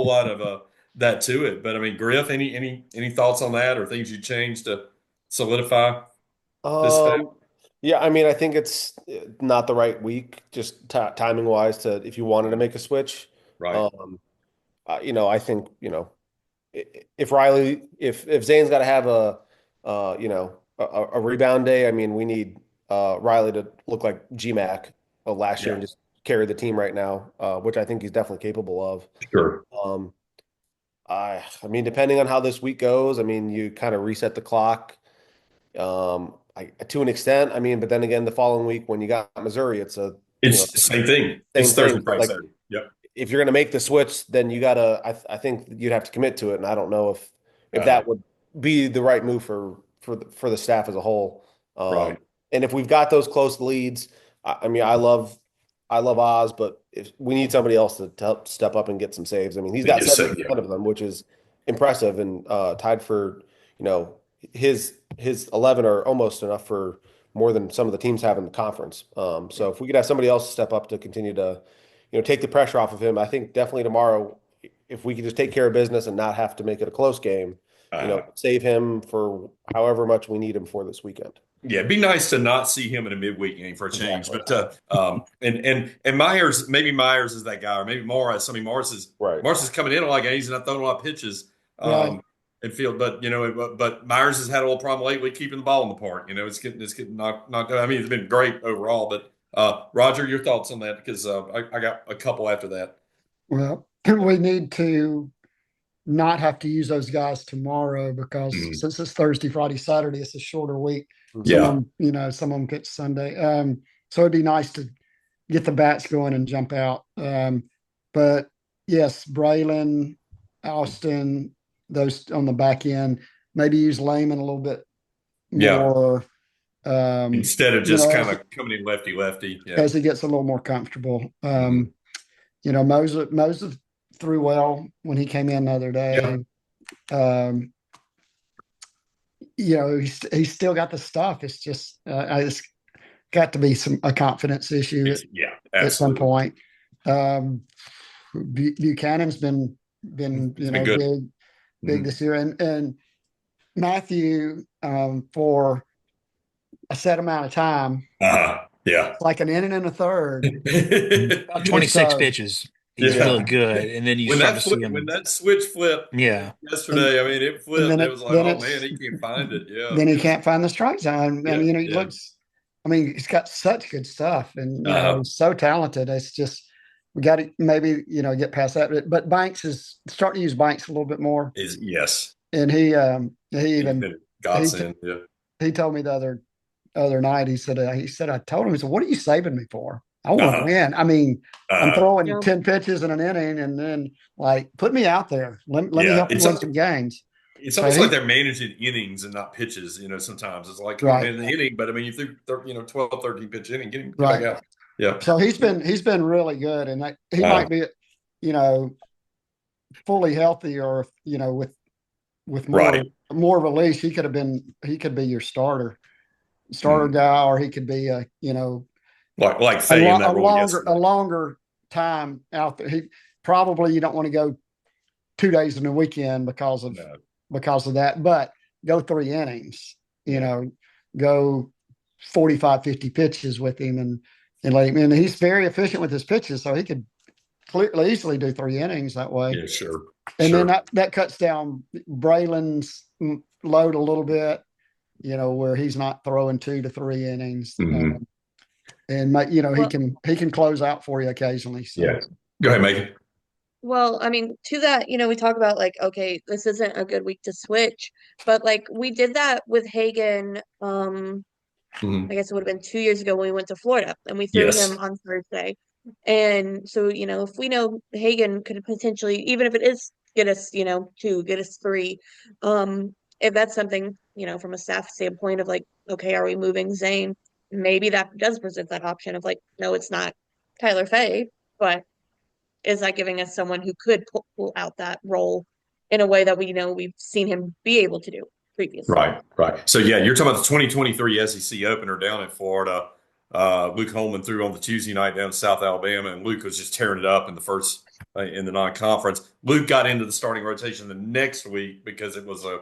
lot of that to it. But I mean, Griff, any thoughts on that or things you changed to solidify this staff? Yeah, I mean, I think it's not the right week, just timing wise, to if you wanted to make a switch. Right. Um, I think if if Zane's got to have a rebound day, I mean, we need Riley to look like GMAC of last year Yeah. and just carry the team right now, which I think he's definitely capable of. Sure. Um, I mean, depending on how this week goes, I mean, you kind of reset the clock. To an extent, I mean, but then again, the following week when you got Missouri, it's It's the same thing. same It's Thursday, thing. Friday, Like Saturday. Yep. if you're going to make the switch, then you gotta. I think you'd have to commit to it, and I don't know if Uh, that would be the right move for the staff as a whole. right. And if we've got those close leads, I mean, I love Oz, but if we need somebody else to help step up and get some saves. I mean, he's got Yes, sir. 70% of them, which is impressive, and tied for you know his 11 are almost enough for more than some of the teams have in the conference. So if we could have somebody else step up to continue to take the pressure off of him, I think definitely tomorrow, if we could just take care of business and not have to make it a close game, save him for however much we need him for this weekend. Yeah, it'd be nice to not see him in a midweek game for a change. Exactly. But and Myers, maybe Myers is that guy, or maybe Morris. I mean, Right. Morris is coming in a lot of games and not throwing a lot of pitches Right. and field. But Myers has had a little problem lately keeping the ball in the park. It's getting knocked out. I mean, it's been great overall. But Roger, your thoughts on that? Because I got a couple after that. Well, we need to not have to use those guys tomorrow because Mhm. since it's Thursday, Friday, Saturday, it's a shorter week. Yeah. Some of them get Sunday. So it'd be nice to get the bats going and jump out. But yes, Braylon, Austin, those on the back end. Maybe use Lehman a little bit Yeah. more. Instead of just kind of coming in lefty. Yeah. As he gets a little more comfortable. Moses threw well when he came in the other day. Yeah. He's still got the stuff. It's just it's got to be a confidence issue at some point. Buchanan's been good. big this year, and Matthew for a set amount of time. Yeah, like an inning and a third. 26 pitches. He's really good, and then you when start that to see him. When that switch flipped, yesterday, it flipped. It was like, oh man, he can't find it. Yeah, then he can't find the strike zone. He looks. He's got such good stuff, and he's so talented. It's just we got to maybe get past that. But Banks is starting to use Banks a little bit more. And he even godsend. He told me the other night. He said I told him, he said, "What are you saving me for? I want to win. I'm throwing 10 pitches in an inning, and then put me out there. Let me help you win some games." It's almost like they're managing innings and not pitches. Sometimes it's like in the inning, but you threw 12, 13 pitch inning, get him back out. Yeah. So he's been really good, and he might be, fully healthy, or with more release, he could be your starter guy, or he could be like Faye in that role a longer time out there. He probably, you don't want to go 2 days in the weekend because of that, but go 3 innings, go 45, 50 pitches with him and let him in. He's very efficient with his pitches, so he could easily do 3 innings that way. Yeah, sure. And then that cuts down Braylon's load a little bit, where he's not throwing 2 to 3 innings. Mm-hmm. He can close out for you occasionally. So. Yeah. Go ahead, Meghan. Well, to that, we talk about okay, this isn't a good week to switch, but we did that with Hagan. I guess it would have been 2 years ago when we went to Florida, and we threw him on Thursday. And so, if we know Hagan could potentially, even if it is get us, 2, get us 3, if that's something, from a staff standpoint of okay, are we moving Zane? Maybe that does present that option of no, it's not Tyler Fay, but is that giving us someone who could pull out that role in a way that we've seen him be able to do previously? Right. So yeah, you're talking about the 2023 SEC opener down in Florida. Luke Holman threw on the Tuesday night down in South Alabama, and Luke was just tearing it up in the first in the non-conference. Luke got into the starting rotation the next week because it was a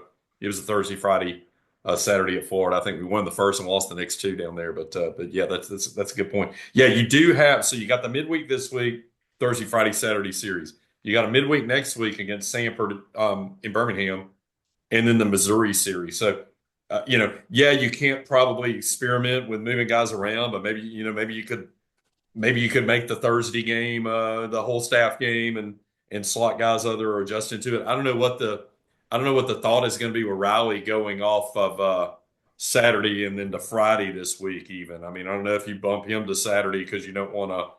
Thursday, Friday, Saturday at Florida. I think we won the first and lost the next 2 down there. But yeah, that's a good point. Yeah, you do have. So you got the midweek this week, Thursday, Friday, Saturday series. You got a midweek next week against Sanford in Birmingham, and then the Missouri series. So. You can't probably experiment with moving guys around, but maybe you could make the Thursday game the whole staff game and slot guys other or adjust into it. I don't know what the thought is going to be with Riley going off of Saturday and then to Friday this week. Even I don't know if you bump him to Saturday because you don't want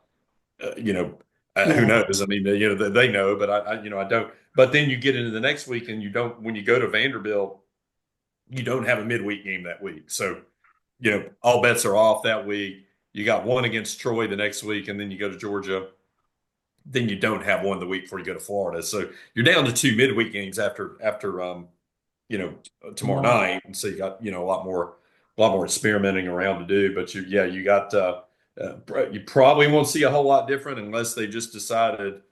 to, who knows? They know, but I don't. But then you get into the next week and you don't. When you go to Vanderbilt, you don't have a midweek game that week. So, all bets are off that week. You got one against Troy the next week, and then you go to Georgia. Then you don't have one the week before you go to Florida. So you're down to 2 midweek games after tomorrow night. And so you got, a lot more experimenting around to do. But you got you probably won't see a whole lot different unless they just decided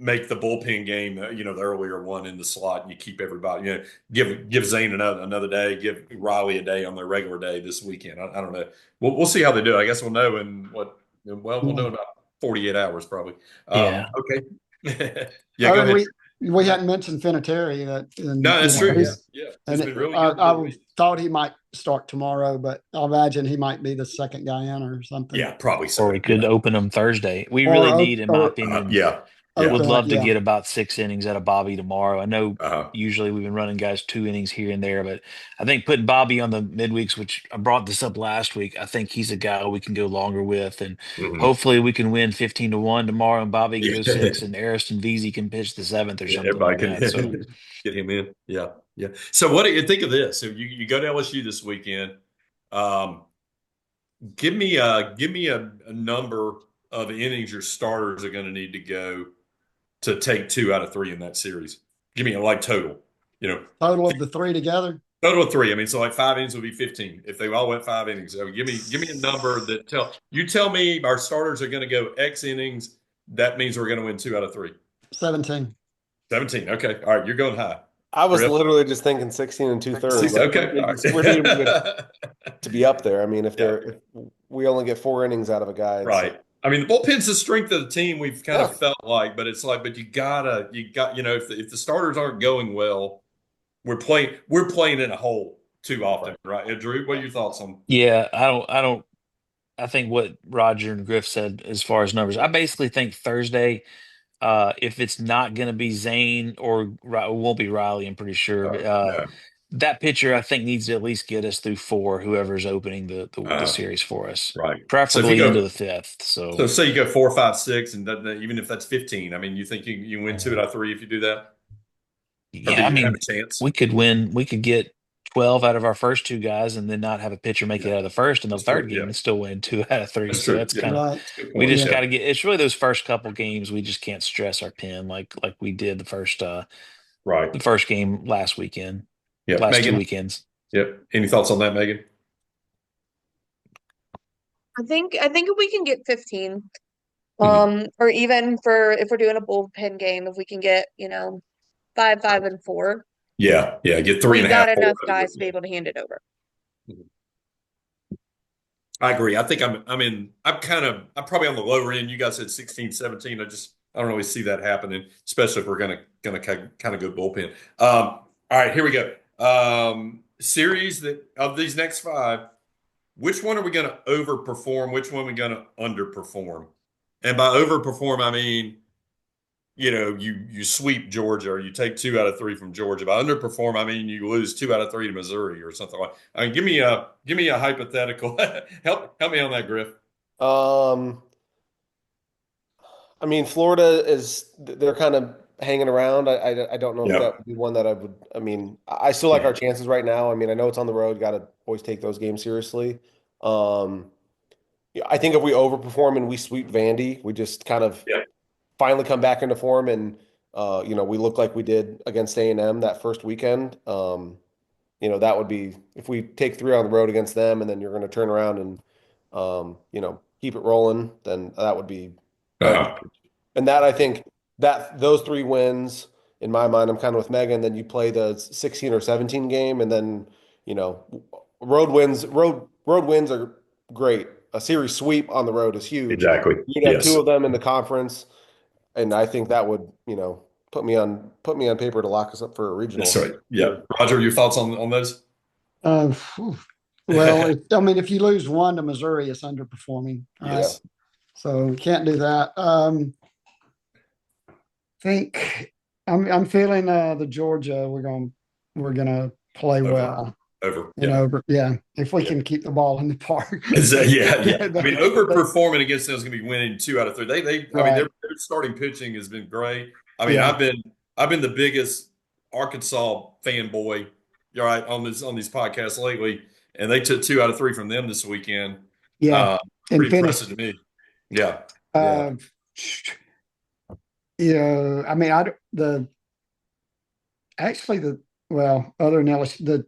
make the bullpen game, the earlier one in the slot, and you keep everybody, give Zane another day, give Riley a day on their regular day this weekend. I don't know. We'll see how they do. I guess we'll know we'll know in about 48 hours probably. Yeah. Okay. Go ahead. We hadn't mentioned Finateri. No, that's true. Yeah. He's been really good. I thought he might start tomorrow, but I imagine he might be the second guy in or something. Yeah, probably so. Or we could open him Thursday. We really need, in my opinion, Yeah. Would love to yeah. get about 6 innings out of Bobby tomorrow. I know Uh-huh. usually we've been running guys 2 innings here and there, but I think putting Bobby on the midweeks, which I brought this up last week, I think he's a guy we can go longer with, and Mhm. hopefully we can win 15-1 tomorrow, and Bobby can go six, and Ariston Veazey can pitch the seventh or Yeah, something everybody like that. So can get him in. Yeah, yeah. So what do you think of this? So you go to LSU this weekend. Um, give me a number of innings your starters are going to need to go to take 2 out of 3 in that series. Give me a like total. You know, Total of the three together. total of 3. I mean, so like 5 innings would be 15 if they all went 5 innings. So give me a number that tell me our starters are going to go X innings. That means we're going to win 2 out of 3. 17. 17. Okay. All right. You're going high. I was Griff? literally just thinking 16 and 2/3. Okay. All We're needing right. to be up there. I mean, if Yeah. if we only get 4 innings out of a guy, Right. I mean, the bullpen's the strength of the team. We've kind Yeah. of felt like, but it's like, but if the starters aren't going well, we're playing in a hole too often, right? Drew, what are your thoughts on? yeah, I think what Roger and Griff said as far as numbers, I basically think Thursday, if it's not going to be Zane or it won't be Riley, I'm pretty sure. But, No. that pitcher, I think, needs to at least get us through 4, whoever's opening the Uh, series for us, right. So if you preferably into go, the 5th. so say you go 4, 5, 6, and even if that's 15, I mean, you think you win 2 out of 3 if you do that, or do Yeah, I you have mean, a chance? we could win. We could get 12 out of our first 2 guys, and then not have a pitcher make it Yeah, out of the first in the that's true. third Yeah, game, and still win 2 out of 3. that's So true. that's Yeah, kind of Right. that's a good we point. just Yeah. got to get. It's really those first couple games we just can't stress our pen like we did Right. the first game last weekend, Yeah, last 2 Megan. weekends. Yep. Any thoughts on that, Megan? I think if we can get 15, Mhm. or even for if we're doing a bullpen game, if we can get, 5, 5, and 4, Yeah, yeah. Get three we've and a half, got four enough over. guys to be able to hand it over. I agree. I think I'm probably on the lower end. You guys said 16, 17. I don't really see that happening, especially if we're gonna kind of go bullpen. All right, here we go. Series that of these next 5, which one are we gonna overperform? Which one are we gonna underperform? And by overperform, I mean, you sweep Georgia or you take 2 out of 3 from Georgia. By underperform, I mean you lose 2 out of 3 to Missouri or something like. I mean, give me a hypothetical. Help me on that, Griff. Um, I mean, Florida they're kind of hanging around. I don't know if Yeah. that would be one that I would. I mean, I still like our chances right now. I mean, I know it's on the road. Got to always take those games seriously. Um, yeah, I think if we overperform and we sweep Vandy, we just kind of Yeah. finally come back into form and we look like we did against A&M that first weekend. That would be if we take 3 on the road against them and then you're going to turn around and keep it rolling, then that would be Uh-huh. huge. And that I think that those 3 wins in my mind, I'm kind of with Megan. Then you play the 16 or 17 game, and then you know road wins are great. A series sweep on the road is huge. Exactly. You'd have 2 Yes. of them in the conference, and I think that would put me on paper to lock us up for a That's regional. right. Yeah. Roger, your thoughts on those? Whew. Well, I mean, if you lose 1 to Missouri, it's underperforming. Right? Yes. So can't do that. Think I'm feeling the Georgia. We're gonna play Over. well. Over. You Yeah. know, yeah. If we Yeah. can keep the ball in the park. Yeah, yeah. I mean, But- overperforming against them is going to be winning 2 out of 3. I mean, Right. their starting pitching has been great. I mean, Yeah. I've been the biggest Arkansas fanboy, right, on these podcasts lately, and they took 2 out of 3 from them this weekend. Yeah. And Pretty finish. impressive to me. Yeah, yeah, I mean, other than LSU, the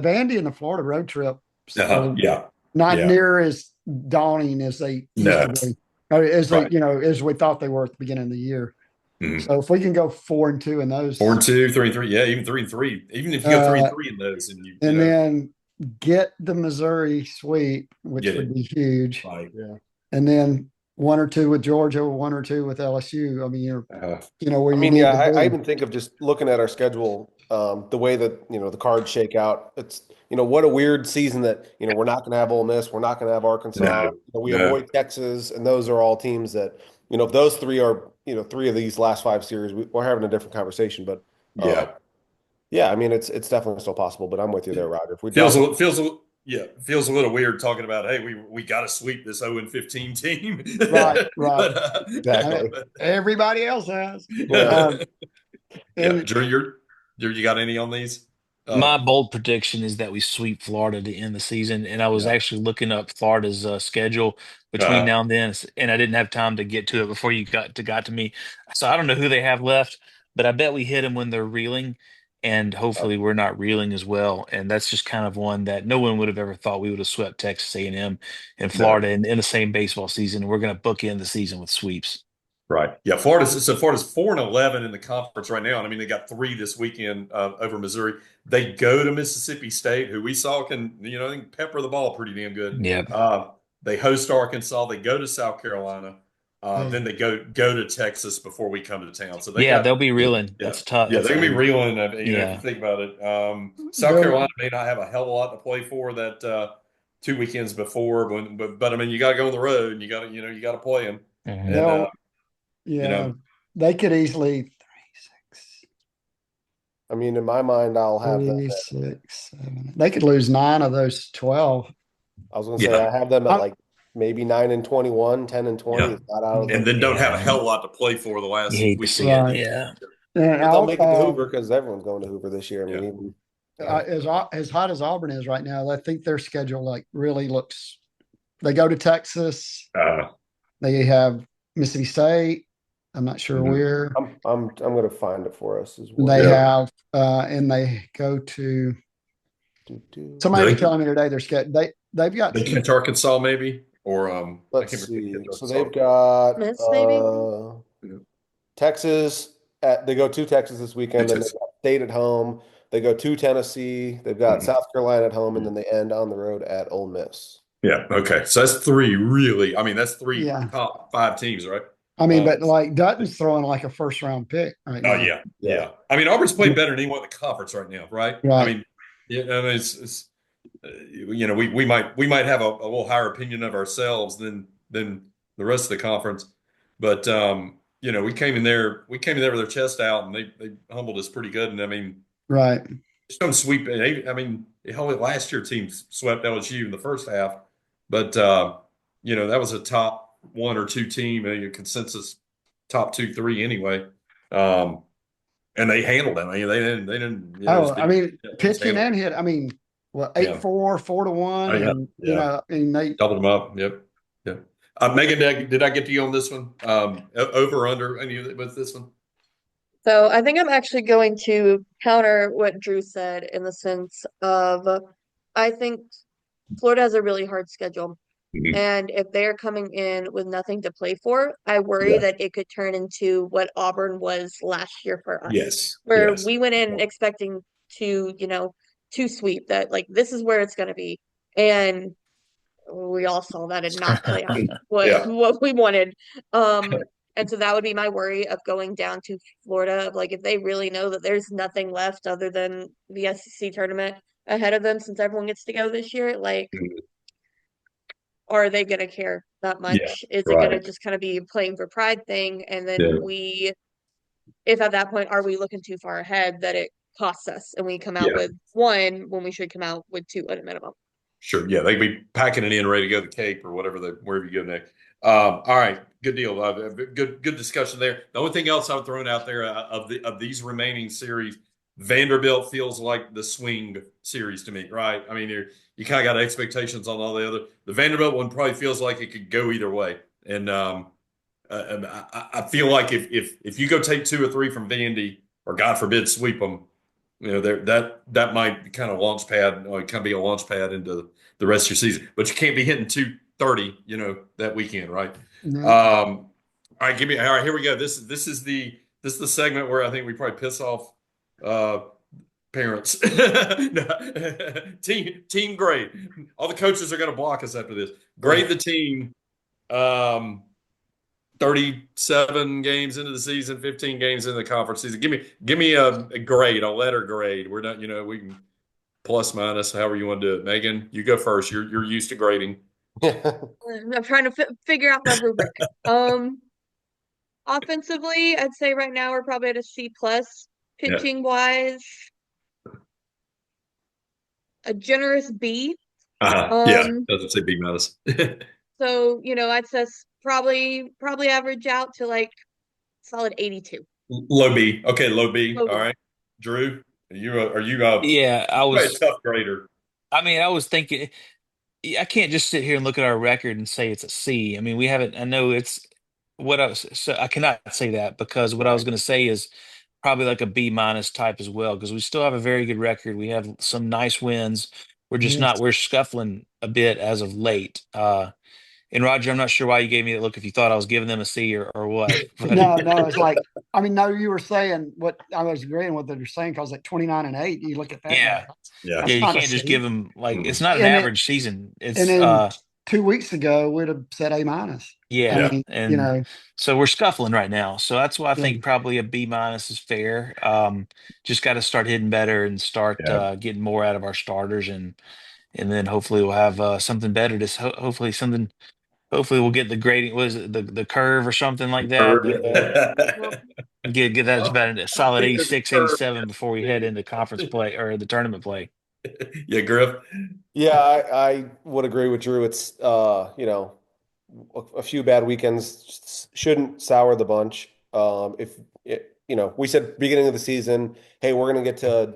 Vandy and the Florida road trip are yeah, not yeah. near as daunting as they No. used to be, or as Right. as we thought they were at the beginning of the year. Mhm. So if we can go 4-2 in those, 4-2, 3-3, yeah, even 3-3. Even if you go 3-3 in those, and then get the Missouri sweep, which Get would it. be huge, right, yeah. and then 1 or 2 with Georgia, 1 or 2 with LSU. I mean, where I you mean, need yeah, to I be. even think of just looking at our schedule, the way that, the cards shake out. It's, what a weird season that, we're not going to have Ole Miss. We're not going to have Arkansas. No, We no. avoid Texas, and those are all teams that, if those three are, three of these last five series, we're having a different conversation. But yeah, I mean, it's definitely still possible. But I'm with you there, Roger. If we Feels drop, feels a little weird talking about, hey, we got to sweep this 0-15 team. Right, right. But, exactly. Everybody else has. Yeah. And Drew, you got any on these? My bold prediction is that we sweep Florida to end the season. And I was Yeah. actually looking up Florida's schedule between now and then, and I didn't have time to get to it before you got to me. So I don't know who they have left, but I bet we hit them when they're reeling, and hopefully we're not reeling as well. And that's just kind of one that no one would have ever thought we would have swept Texas A&M and No. Florida in the same baseball season. We're going to bookend the season with sweeps. Right. Yeah. Florida's 4-11 in the conference right now. And I mean, they got 3 this weekend over Missouri. They go to Mississippi State, who we saw can, I think pepper the ball pretty damn good. Yeah. They host Arkansas. They go to South Carolina. Then they go to Texas before we come to town. So They'll be reeling. That's tough. Yeah, they're gonna be reeling. If Yeah. you think about it, South Carolina may not have a hell of a lot to play for that 2 weekends before, but I mean, you got to go on the road and you got to play them. Mhm. And they could easily 3, 6, I mean, in my mind, I'll have them. 3, 6, 7. They could lose 9 of those 12. I was going to say I have them at like maybe 9-21, 10-20. Yeah. It's not out of and then don't have a hell of a lot to play for the last You hate to week. see it. Right. Yeah. And they'll make it to Hoover because everyone's going to Hoover this year. I mean, as hot as Auburn is right now, I think their schedule like really looks. They go to Texas. They have Mississippi State. I'm not sure where. I'm going to find it for us as well. They have, and they go to. Somebody was telling me today they've got. They catch Arkansas maybe or let's see. So they've got Texas. They go to Texas this weekend. Then they've got State at home. They go to Tennessee. They've got South Carolina at home, and then they end on the road at Ole Miss. Yeah. Okay. So that's 3 really. I mean, that's 3 top 5 teams, right? I mean, but like Dutton's throwing like a first round pick right now. Oh yeah. I mean, Auburn's played better than anyone in the conference right now, right? I mean, it's we might have a little higher opinion of ourselves than the rest of the conference, but we came in there with their chest out and they humbled us pretty good. And I mean, just don't sweep. I mean, last year teams swept LSU in the first half, but that was a top 1 or 2 team, a consensus top 2, 3 anyway. And they handled them. I mean, they didn't. Pitching and hit. I mean, 8-4, 4-1. And they doubled them up. Yep. Meghan, did I get to you on this one? Over under any with this one? So I think I'm actually going to counter what Drew said in the sense of I think Florida has a really hard schedule. And if they're coming in with nothing to play for, I worry that it could turn into what Auburn was last year for us. Yes. Where we went in expecting to sweep, that like this is where it's going to be. And we all saw that and not play out what we wanted. And so that would be my worry of going down to Florida. Like if they really know that there's nothing left other than the SEC tournament ahead of them, since everyone gets to go this year, like are they going to care that much? Is it going to just kind of be a playing for pride thing? And then if at that point, are we looking too far ahead that it costs us and we come out with 1 when we should come out with 2 at a minimum? Sure. Yeah, they'd be packing it in, ready to go to the Cape or wherever you go next. All right, good deal. Good discussion there. The only thing else I've thrown out there of these remaining series, Vanderbilt feels like the swing series to me, right? I mean, you kind of got expectations on all the other. The Vanderbilt one probably feels like it could go either way, and I feel like if you go take 2 or 3 from Vandy, or God forbid sweep them, that might kind of launch pad, or kind of be a launch pad into the rest of your season. But you can't be hitting 230, that weekend, right? No. All right, all right, here we go. This is the segment where I think we probably piss off parents. Team grade. All the coaches are going to block us after this. Grade the team. 37 games into the season, 15 games into the conference season. Give me a grade, a letter grade. We're not, we can plus minus, however you want to do it. Meghan, you go first. You're used to grading. I'm trying to figure out my rubric. Offensively, I'd say right now we're probably at a C plus. Yeah. Pitching wise, a generous B. Yeah. Um, Doesn't say B minus. so I'd say probably average out to like solid 82. Low B. Okay, low B. Low All B. right. Drew, are you Yeah, a tough grader? I mean, I was thinking, I can't just sit here and look at our record and say it's a C. I mean, we haven't, I know it's what I was, so I cannot say that because what I was Right. going to say is probably like a B minus type as well, because we still have a very good record. We have some nice wins. Yes. We're scuffling a bit as of late. And Roger, I'm not sure why you gave me that look if you thought I was giving them a C or what, but No, it's like, I mean, no, you were saying what I was agreeing with what you're saying because at 29-8, you look at that yeah, now. Yeah. yeah, That's you not a can't just C. give them like it's Mhm. not an And it, average season. and It's then 2 weeks ago, we'd have said A minus. I Yeah, Yeah. mean, and so we're scuffling right now. So that's why I yeah. think probably a B minus is fair. Just got to start hitting better and start Yeah. getting more out of our starters, and then hopefully we'll have something better. Hopefully something. Hopefully we'll get the grading. Was it the curve or something like that? Well, Get that about a I solid think there's a 86, curve. 87 before we head into conference play or the tournament play. Yeah, Griff. Yeah, I would agree with Drew. It's a few bad weekends shouldn't sour the bunch. If it, we said beginning of the season, hey, we're going to get to,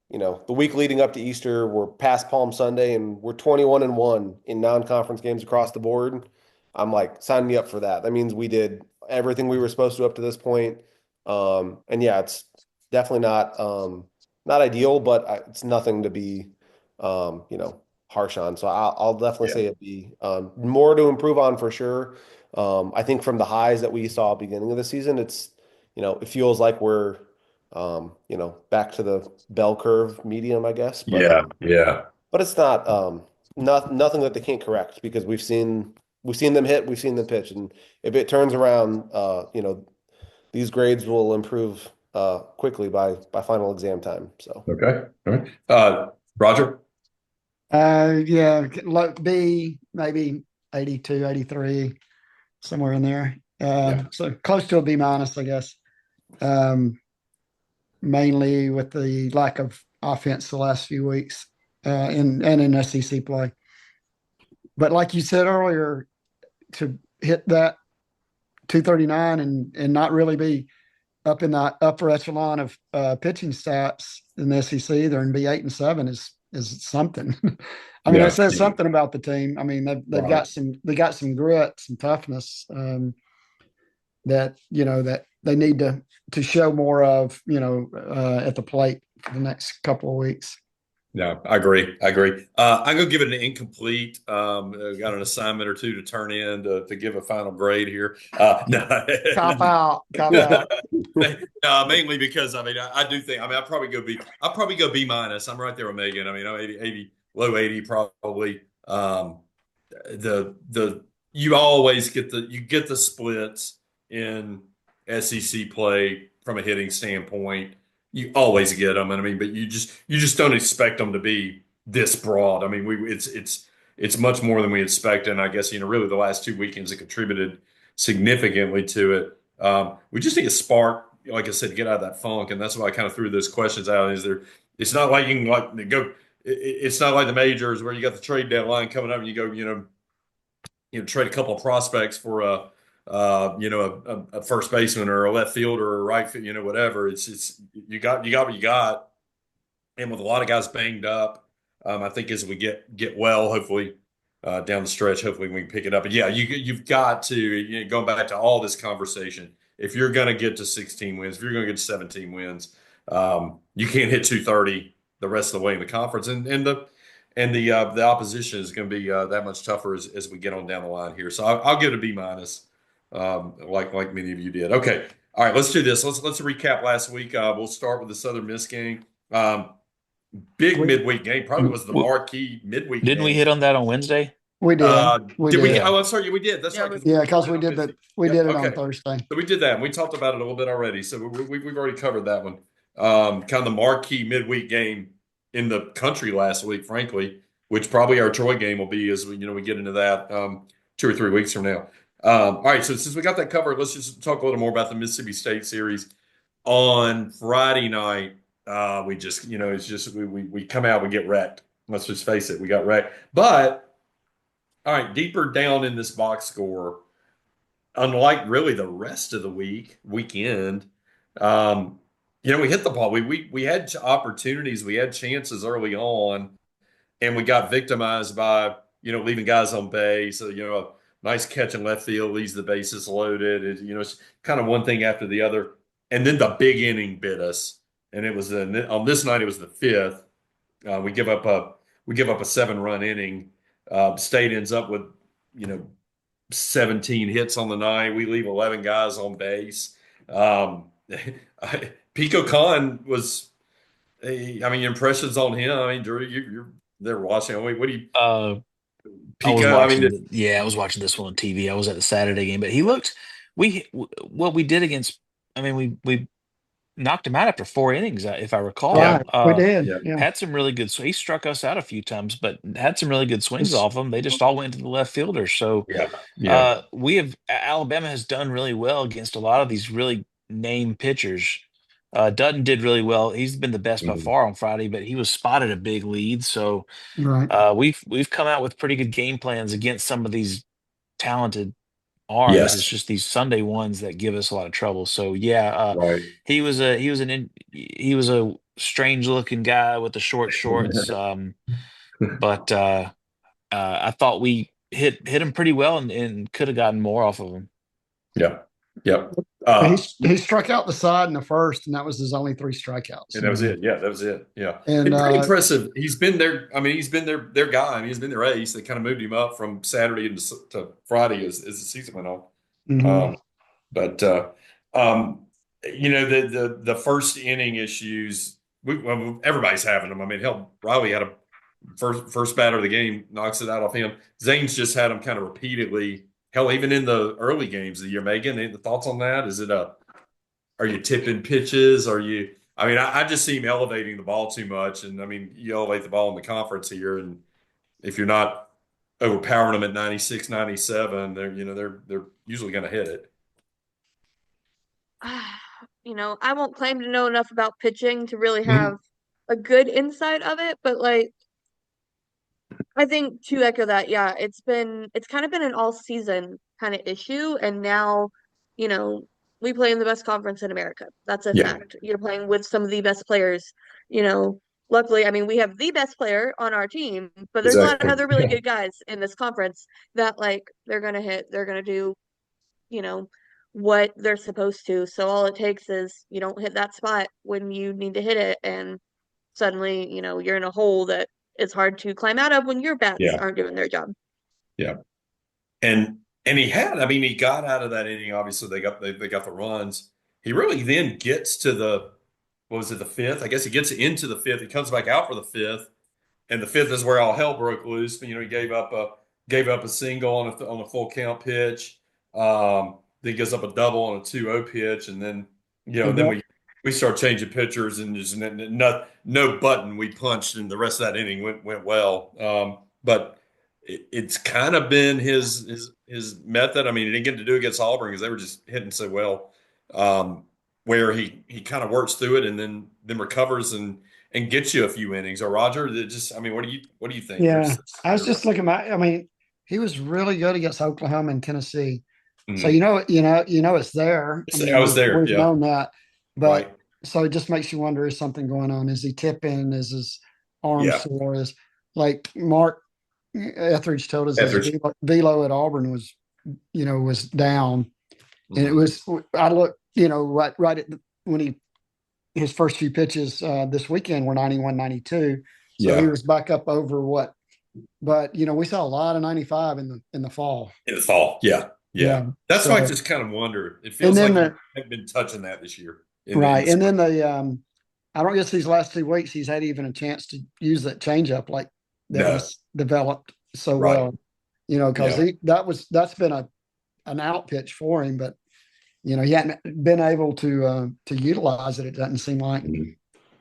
the week leading up to Easter, we're past Palm Sunday and we're 21-1 in non-conference games across the board. I'm like, sign me up for that. That means we did everything we were supposed to up to this point. And yeah, it's definitely not ideal, but it's nothing to be, harsh on. So I'll definitely Yeah. say it'd be more to improve on for sure. I think from the highs that we saw beginning of the season, it feels like we're, back to the bell curve medium, I guess. But Yeah. Yeah. but it's nothing that they can't correct because we've seen them hit, we've seen them pitch, and if it turns around, these grades will improve quickly by final exam time. So. Okay. All right. Roger. Yeah, B, maybe 82, 83, somewhere in there. Yeah. So close to a B minus, I guess. Mainly with the lack of offense the last few weeks, in SEC play. But like you said earlier, to hit that 239 and not really be up in the upper echelon of pitching stats in the SEC either and be 8-7 is something. I mean, Yeah. that says something about the team. I mean, they've Right. got some grit, some toughness, that that they need to show more of, at the plate for the next couple of weeks. No, I agree. I'm gonna give it an incomplete. Got an assignment or two to turn in to give a final grade here. No. Cop out. No, mainly because I do think I'll probably go B minus. I'm right there with Megan. I mean, I'm 80, low 80 probably. The you always get the splits in SEC play from a hitting standpoint. You always get them, and I mean, but you just don't expect them to be this broad. I mean, it's much more than we expected, and I guess really the last 2 weekends have contributed significantly to it. We just need a spark, like I said, to get out of that funk, and that's why I kind of threw those questions out. It's not like you can go. It's not like the majors where you got the trade deadline coming up and you go, trade a couple of prospects for a first baseman or a left fielder or a right field, whatever. It's you got what you got, and with a lot of guys banged up, I think as we get well, hopefully down the stretch, hopefully we can pick it up. But yeah, you've got to going back to all this conversation. If you're going to get to 16 wins, if you're going to get to 17 wins, you can't hit 230 the rest of the way in the conference, and the opposition is going to be that much tougher as we get on down the line here. So I'll give it a B minus, like many of you did. Okay, all right, let's do this. Let's recap last week. We'll start with the Southern Miss game. Big midweek game, probably was the marquee midweek Didn't we game. hit on that on Wednesday? We did. Did we? did. Oh, I'm sorry. We did. That's right. Yeah, because we did that. We did it on Okay. Thursday. So we did that. And we talked about it a little bit already. So we've already covered that one. Kind of the marquee midweek game in the country last week, frankly, which probably our Troy game will be as we get into that 2 or 3 weeks from now. All right, so since we got that covered, let's just talk a little more about the Mississippi State series. On Friday night, we just, it's just we come out, we get wrecked. Let's just face it, we got wrecked. But all right, deeper down in this box score, unlike really the rest of the weekend, we hit the ball. We had opportunities, we had chances early on, and we got victimized by leaving guys on base. So, a nice catch in left field leaves the bases loaded. It's kind of one thing after the other, and then the big inning bit us. And it was on this night. It was the fifth. We give up a 7-run inning. State ends up with 17 hits on the night. We leave 11 guys on base. Pico Khan was. Impressions on him. Drew, you're there watching. What do you? I was Pico. watching. I was watching this one on TV. I was at the Saturday game, but he looked. What we did against. We knocked him out after 4 innings, if I recall. Yeah. Right, we did. Yeah. Yeah. Had some really good. He struck us out a few times, but had some really good swings off him. They just all went to the left fielder. So, Yeah. Alabama has done really well against a lot of these really named pitchers. Dutton did really well. He's been the best by far on Friday, but he was spotted a big lead. So, Right. we've come out with pretty good game plans against some of these talented arms. Yes. It's just these Sunday ones that give us a lot of trouble. So Right. he was a strange looking guy with the short shorts. But I thought we hit him pretty well and could have gotten more off of him. Yeah. Yep. He struck out the side in the first, and that was his only 3 strikeouts. And that was it. Yeah, that was it. Yeah. And pretty impressive. He's been there. He's been their guy. He's been their ace. They kind of moved him up from Saturday to Friday as the season went on. Mhm. The first inning issues, everybody's having them. Hell, Riley had a first batter of the game, knocks it out off him. Zane's just had them kind of repeatedly. Hell, even in the early games of the year. Megan, any thoughts on that? Are you tipping pitches? I just see him elevating the ball too much. And you elevate the ball in the conference here. And if you're not overpowering them at 96, 97, they're usually going to hit it. I won't claim to know enough about pitching to really have a good insight of it, but I think to echo that, yeah, it's kind of been an all season kind of issue, and now, we play in the best conference in America. That's a fact. You're playing with some of the best players, luckily, we have the best player on our team, but there's a lot of other really good guys in this conference that they're gonna hit, they're gonna do, what they're supposed to. So all it takes is you don't hit that spot when you need to hit it, and suddenly, you're in a hole that it's hard to climb out of when your bats aren't doing their job. Yeah. And he got out of that inning. Obviously, they got the runs. He really then gets to the fifth? I guess he gets into the fifth. He comes back out for the fifth, and the fifth is where all hell broke loose. He gave up a single on a full count pitch. Then he gives up a double on a 2-0 pitch, and then then we start changing pitchers, and just no button we punched, and the rest of that inning went well. But it's kind of been his method. He didn't get to do it against Auburn because they were just hitting so well. Where he kind of works through it and then recovers and gets you a few innings. Or Roger, what do you think? Yeah, I was just looking at. He was really good against Oklahoma and Tennessee. Mm-hmm. So it's there. I was there. We've known that, but so it just makes you wonder: is something going on? Is he tipping? Is his arm sore? Is like Mark Etheridge told us his velo at Auburn was down, and it was. I looked, right at when his first few pitches this weekend were 91, 92. So he was back up over what? But we saw a lot of 95 in the fall. In the fall, yeah. That's why I just kind of wonder. It feels like they haven't been touching that this year, right? And then I don't guess these last 2 weeks he's had even a chance to use that changeup that was developed so well. Because that's been an out pitch for him, but he hadn't been able to utilize it. It doesn't seem like.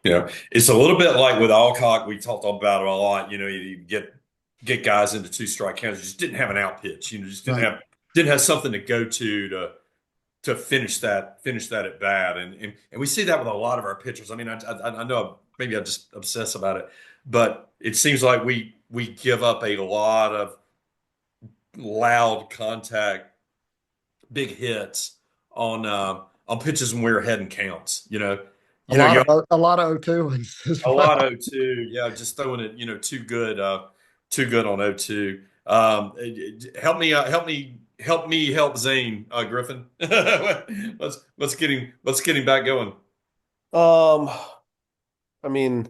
It's a little bit like with Alcock. We talked about it a lot. You get guys into 2-strike counts. You just didn't have an out pitch. Just didn't have didn't have something to go to finish that at bat, and we see that with a lot of our pitchers. I mean, I know maybe I just obsess about it, but it seems like we give up a lot of loud contact, big hits on pitches when we're ahead in counts. A You know, lot you of a lot of 0-2s as a well. lot 0-2, yeah, just throwing it, too good on 0-2. Help me help Zane, Griffin. Let's get him back going. Um, I mean,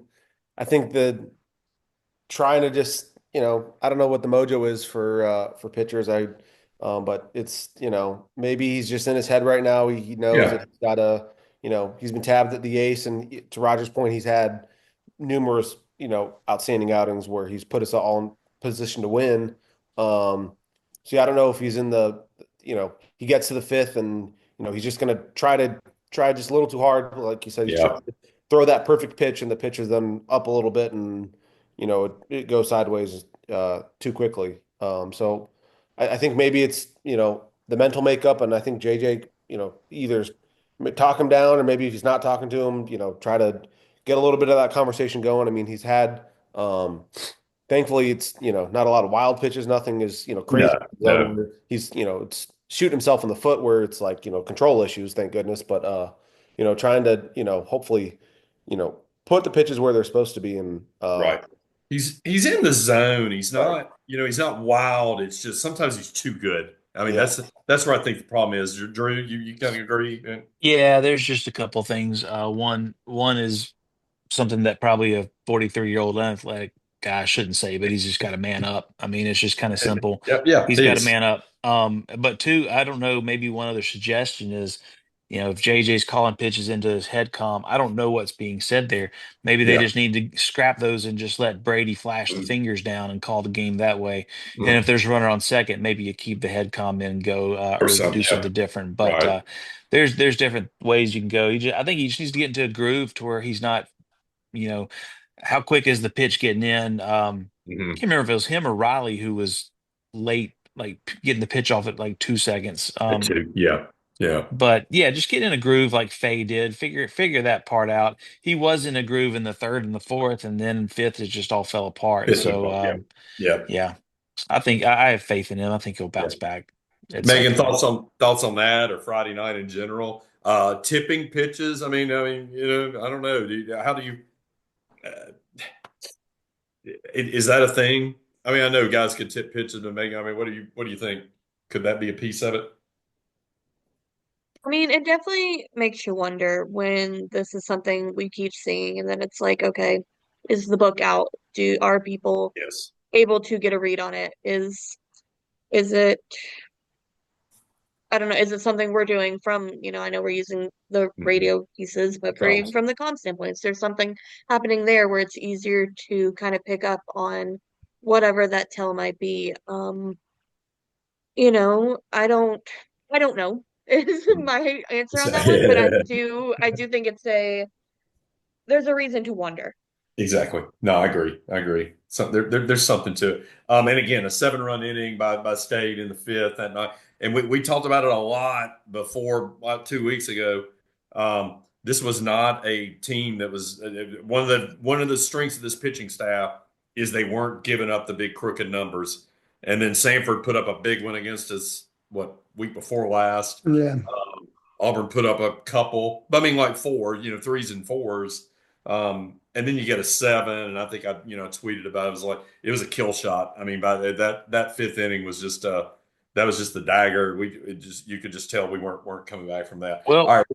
I think that trying to just, I don't know what the mojo is for pitchers. But it's, maybe he's just in his head right now. He knows Yeah, that he's got a, he's been tabbed at the ace, and to Roger's point, he's had numerous, outstanding outings where he's put us all in position to win. So yeah, I don't know if he's in the, he gets to the fifth and, he's just going to try just a little too hard. Like you said, he's yeah, trying to throw that perfect pitch and the pitch is then up a little bit and, it goes sideways too quickly. So I think maybe it's, the mental makeup, and I think JJ, either talk him down or maybe if he's not talking to him, try to get a little bit of that conversation going. I mean, he's had, thankfully it's, not a lot of wild pitches. Nothing is, no, crazy. no, He's, it's shooting himself in the foot where it's like, control issues, thank goodness. But, trying to, hopefully, put the pitches where they're supposed to be. And, right. He's in the zone. He's right. not, he's not wild. It's just sometimes he's too good. I mean, Yeah. that's where I think the problem is. Drew, you kind of agree? Yeah, there's just a couple things. One is something that probably a 43-year-old unathletic guy shouldn't say, but he's just got to man up. I mean, it's just kind of simple. Yeah, yeah, He's he got to is. man up. But two, I don't know, maybe one other suggestion is, if JJ's calling pitches into his head comm, I don't know what's being said there. Maybe they Yeah. just need to scrap those and just let Brady flash the fingers down and call the game that way. And if Mhm. there's a runner on second, maybe you keep the head comm in and go Or or something. do Yeah. something different. But Right. there's different ways you can go. I think he just needs to get into a groove to where he's not, you know, how quick is the pitch getting in? Hmm. Can't remember if it was him or Riley who was late, like getting the pitch off at like 2 seconds. That too. Yeah. Yeah. But yeah, just get in a groove like Faye did. Figure that part out. He was in a groove in the third and the fourth, and then fifth it just all fell apart. Fifth and So fourth. Yeah. Yeah. yeah, I think I have faith in him. I think he'll Yeah. bounce back at some Megan, point. thoughts on that or Friday night in general? Tipping pitches. I mean, I don't know. How do you? Uh, is that a thing? I mean, I know guys could tip pitches, but Megan, I mean, what do you think? Could that be a piece of it? I mean, it definitely makes you wonder when this is something we keep seeing, and then it's like, okay, is the book out? Are people Yes. able to get a read on it? Is it, I don't know, is it something we're doing from, I know we're using the Hmm. radio pieces, but Comes. from the comm standpoint, is there something happening there where it's easier to kind of pick up on whatever that tell might be? I don't know is my answer on that one, but I do think there's a reason to wonder. Exactly. No, I agree. I agree. So there's something to it. And again, a 7-run inning by State in the fifth that night. And we talked about it a lot before, about 2 weeks ago. This was not a team that was one of the strengths of this pitching staff is they weren't giving up the big crooked numbers. And then Sanford put up a big one against us, what, week before last. Yeah. Auburn put up a couple, I mean, like four, threes and fours. And then you get a 7, and I think I tweeted about it. It was like it was a kill shot. I mean, by that fifth inning was just that was just the dagger. You could just tell we weren't coming back from that. All Well, right,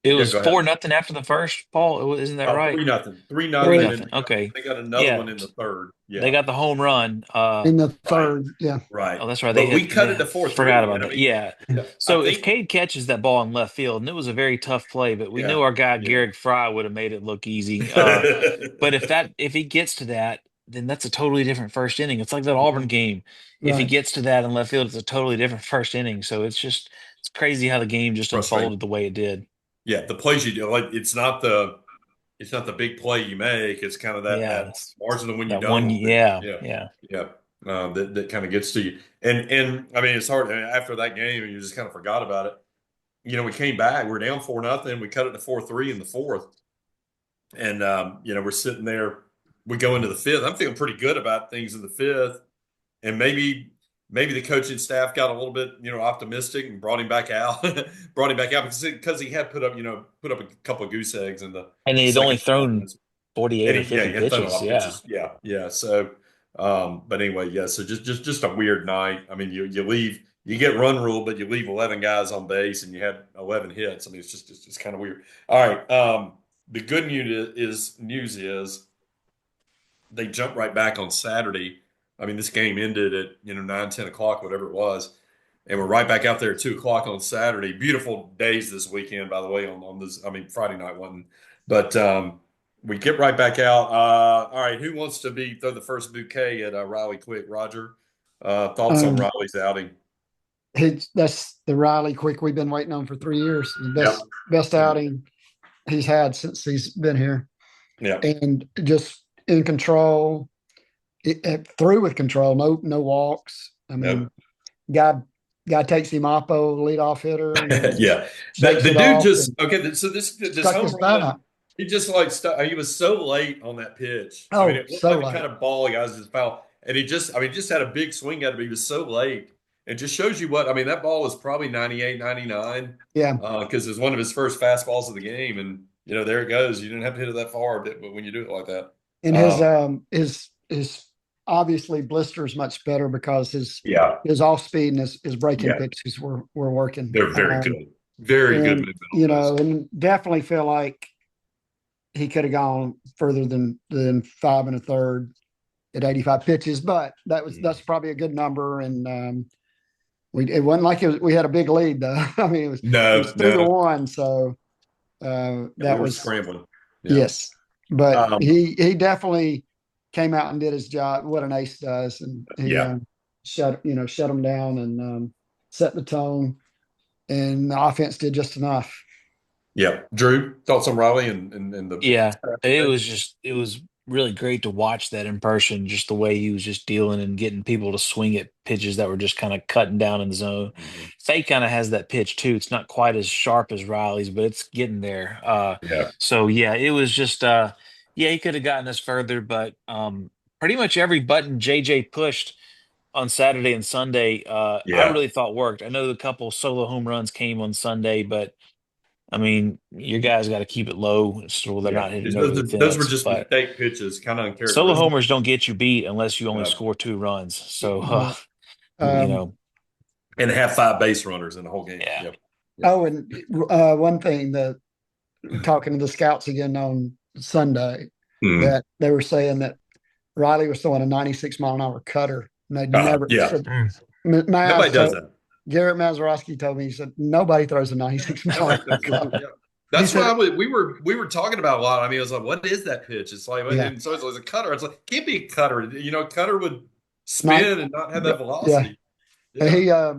it yeah, was go ahead. 4-0 after the first, Paul. Isn't that right? 3-0, 3-0, Three and then nothing. Okay. they got another Yeah. one in the third. They Yeah, got the home run. In the right, third, yeah. right. Oh, that's right. They But we hit. cut it to four Forgot three, about and I that. mean, Yeah. yeah, I So if think, Cade catches that ball in left field, and it was a very tough play, but we knew yeah, our guy yeah. Garrick Fry would have made it look easy. But if he gets to that, then that's a totally different first inning. It's like that Auburn game. If he Right. gets to that in left field, it's a totally different first inning. So it's crazy how the game just Frustrating. unfolded the way it did. Yeah, the plays you do, like it's not the big play you make. It's kind of that Yeah, that margin of when you that one. don't. Yeah, Yeah, yeah. yeah. that kind of gets to you. And I mean, it's hard after that game, and you just kind of forgot about it. We came back. We're down 4-0. We cut it to 4-3 in the fourth, and we're sitting there. We go into the fifth. I'm feeling pretty good about things in the fifth, and maybe the coaching staff got a little bit optimistic and brought him back out, because he had put up a couple of goose eggs in the And he'd only second half. thrown 48 And or 50 he had thrown a pitches. lot of Yeah. pitches. Yeah. So, but anyway, yeah. So just a weird night. I mean, you leave, you get run rule, but you leave 11 guys on base, and you had 11 hits. I mean, it's just kind of weird. All right. The good news is they jumped right back on Saturday. I mean, this game ended at 9, 10 o'clock, whatever it was, and we're right back out there at 2 o'clock on Saturday. Beautiful days this weekend, by the way. On this, I mean, Friday night wasn't, but we get right back out. All right, who wants to throw the first bouquet at Riley Quick? Roger, thoughts on Riley's outing? That's the Riley Quick we've been waiting on for 3 years. The Yep. best outing he's had since he's been here. Yeah, And just in control, through with control, no walks. I mean, guy takes him oppo, leadoff hitter. And yeah. shakes The it dude off just and okay. So this stuck home his run, thumb out. he just like he was so late on that pitch. I Oh, mean, it looked so like the late. kind of ball guys just foul, and he just had a big swing at it, but he was so late. It just shows you what I mean. That ball was probably 98, 99. Yeah. Because it's one of his first fastballs of the game, and there it goes. You didn't have to hit it that far, but when you do it like that, And his obviously blister is much better because his off speed and his breaking pitches were working. They're very good, very good movement. And definitely feel like he could have gone further than 5 1/3 at 85 pitches, but that's probably a good number. And it wasn't like we had a big lead though. I mean, it was 3-1, so that was scrambling. Yes, but he definitely came out and did his job. What an ace does, and he shut him down and set the tone, and the offense did just enough. Yeah, Drew, thoughts on Riley and the It was really great to watch that in person, just the way he was just dealing and getting people to swing at pitches that were just kind of cutting down in the zone. Faye kind of has that pitch too. It's not quite as sharp as Riley's, but it's getting there. So yeah, it was just he could have gotten us further, but pretty much every button JJ pushed on Saturday and Sunday, I really thought worked. I know a couple solo home runs came on Sunday, but I mean, your guys got to keep it low so they're not hitting over the fence. Those were just mistake pitches, kind of uncharacteristic. Solo homers don't get you beat unless you only score 2 runs. So, and have 5 base runners in the whole game. Yeah. Oh, and one thing that talking to the scouts again on Sunday, that they were saying that Riley was throwing a 96-mile-an-hour cutter. And they'd never. Nobody does that. Garrett Mazeroski told me, he said, nobody throws a 96-mile-an-hour cutter. That's why we were talking about a lot. I mean, I was like, what is that pitch? It's like, and so it's like a cutter. It's like, can't be a cutter. Cutter would spin and not have that velocity. Yeah.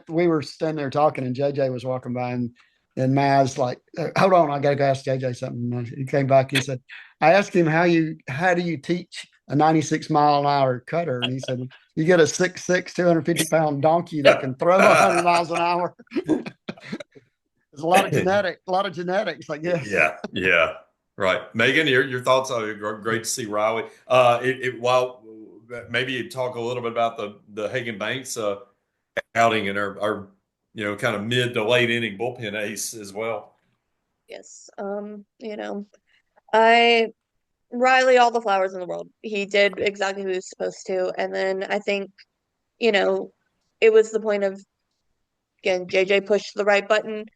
We were standing there talking, and JJ was walking by, and Maz like, hold on, I got to go ask JJ something. And he came back, he said, I asked him, how do you teach a 96-mile-an-hour cutter? And he said, you get a 6'6", 250-pound donkey that can throw 100 miles an hour. There's a lot of genetics, I guess. Yeah. Right. Meghan, your thoughts are great to see Riley. While maybe you talk a little bit about the Hagen Banks outing and our kind of mid to late inning bullpen ace as well. Yes. Riley, all the flowers in the world. He did exactly what he was supposed to. And then I think, it was the point of, again, JJ pushed the right button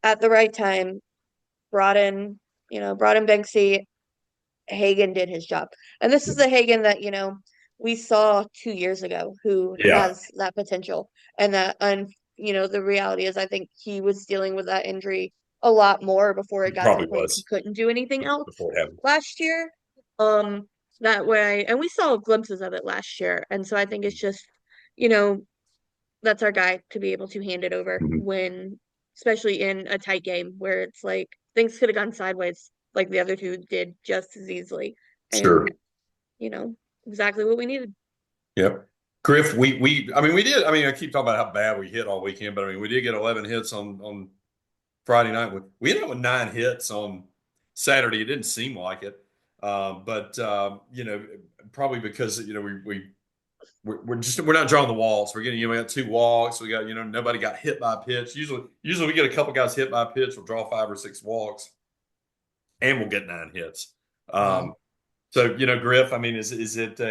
at the right time, brought in Banksy. Hagen did his job. And this is the Hagen that, we saw 2 years ago who has that potential. And the reality is I think he was dealing with that injury a lot more before it got to the point he couldn't do anything else last year. That way, and we saw glimpses of it last year. And so I think it's just, that's our guy to be able to hand it over when, especially in a tight game where it's like things could have gone sideways like the other two did just as easily. And, exactly what we needed. Yep. Griff, I mean, we did. I mean, I keep talking about how bad we hit all weekend, but I mean, we did get 11 hits on Friday night. We ended up with 9 hits on Saturday. It didn't seem like it, but probably because we're not drawing the walks. We're getting we got 2 walks. We got nobody got hit by a pitch. Usually we get a couple guys hit by a pitch. We'll draw 5 or 6 walks, and we'll get 9 hits. Wow. So Griff, I mean, is it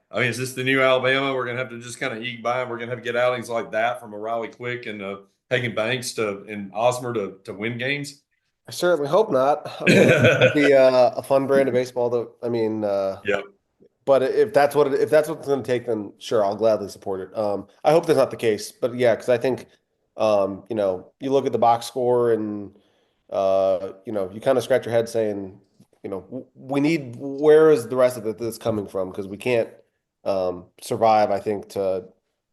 I mean, is this the new Alabama? We're gonna have to just kind of eke by, and we're gonna have to get outings like that from a Riley Quick and Hagan Banks and Osmer to win games. I certainly hope not. I mean, it'd be a fun brand of baseball. Yep. But if that's what it's going to take, then sure, I'll gladly support it. I hope that's not the case, but yeah, because I think, you look at the box score and you kind of scratch your head saying, we need where is the rest of this coming from? Because we can't survive, I think, to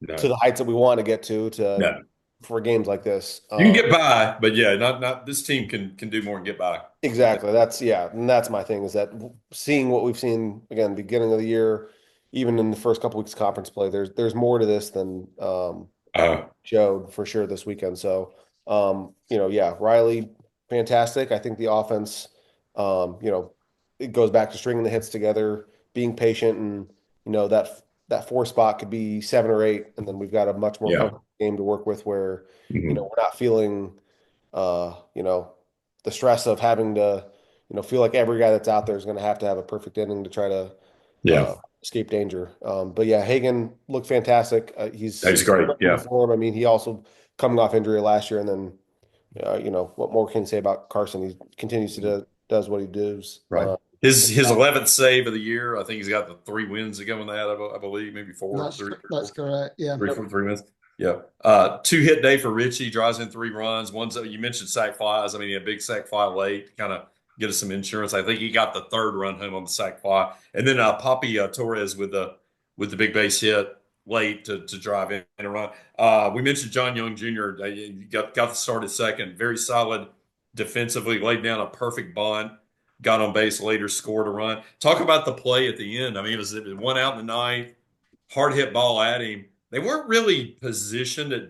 No. the heights that we want to get to No. for games like this. You can get by, but yeah, not this team can do more and get by. Exactly. And that's my thing is that seeing what we've seen again, beginning of the year, even in the first couple weeks of conference play, there's more to this than showed for sure this weekend. So, yeah, Riley, fantastic. I think the offense, it goes back to stringing the hits together, being patient, and that 4 spot could be 7 or 8, and then we've got a much more comfortable game to work with where we're not feeling, the stress of having to, feel like every guy that's out there is going to have a perfect inning to try to escape danger. But yeah, Hagan looked fantastic. He's great. Yeah. Form. I mean, he also coming off injury last year, and then, what more can you say about Carson? He continues to does what he does. Right. His 11th save of the year. I think he's got the 3 wins to go in that. I believe maybe 4. That's correct. Yeah. 3 wins. Yeah. 2-hit day for Richie, draws in 3 runs. One's you mentioned sac flies. I mean, he had a big sac fly late to kind of get us some insurance. I think he got the 3rd run home on the sac fly. And then Papi Torres with the big base hit late to drive in a run. We mentioned John Young Jr. Got the start at second. Very solid defensively, laid down a perfect bunt, got on base later, scored a run. Talk about the play at the end. I mean, it was 1 out in the 9th, hard hit ball at him. They weren't really positioned at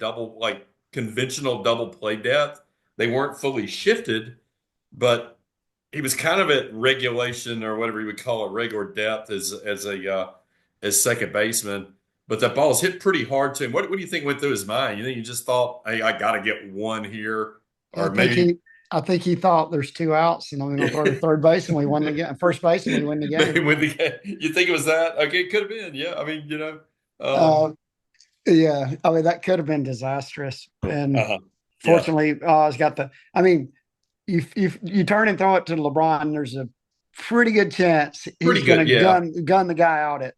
conventional double play depth. They weren't fully shifted, but he was kind of at regulation or whatever you would call it, regular depth as second baseman. But that ball was hit pretty hard to him. What do you think went through his mind? You think he just thought, "Hey, I got to get 1 here," or I think he thought there's 2 outs and I'm going to throw to third base and we won the game. First base and we win the game. You think it was that? Okay, it could have been. Yeah, I mean, yeah, I mean that could have been disastrous. And fortunately, he's got the. I mean, you turn and throw it to LeBron, there's a pretty good chance he's going to gun the guy out at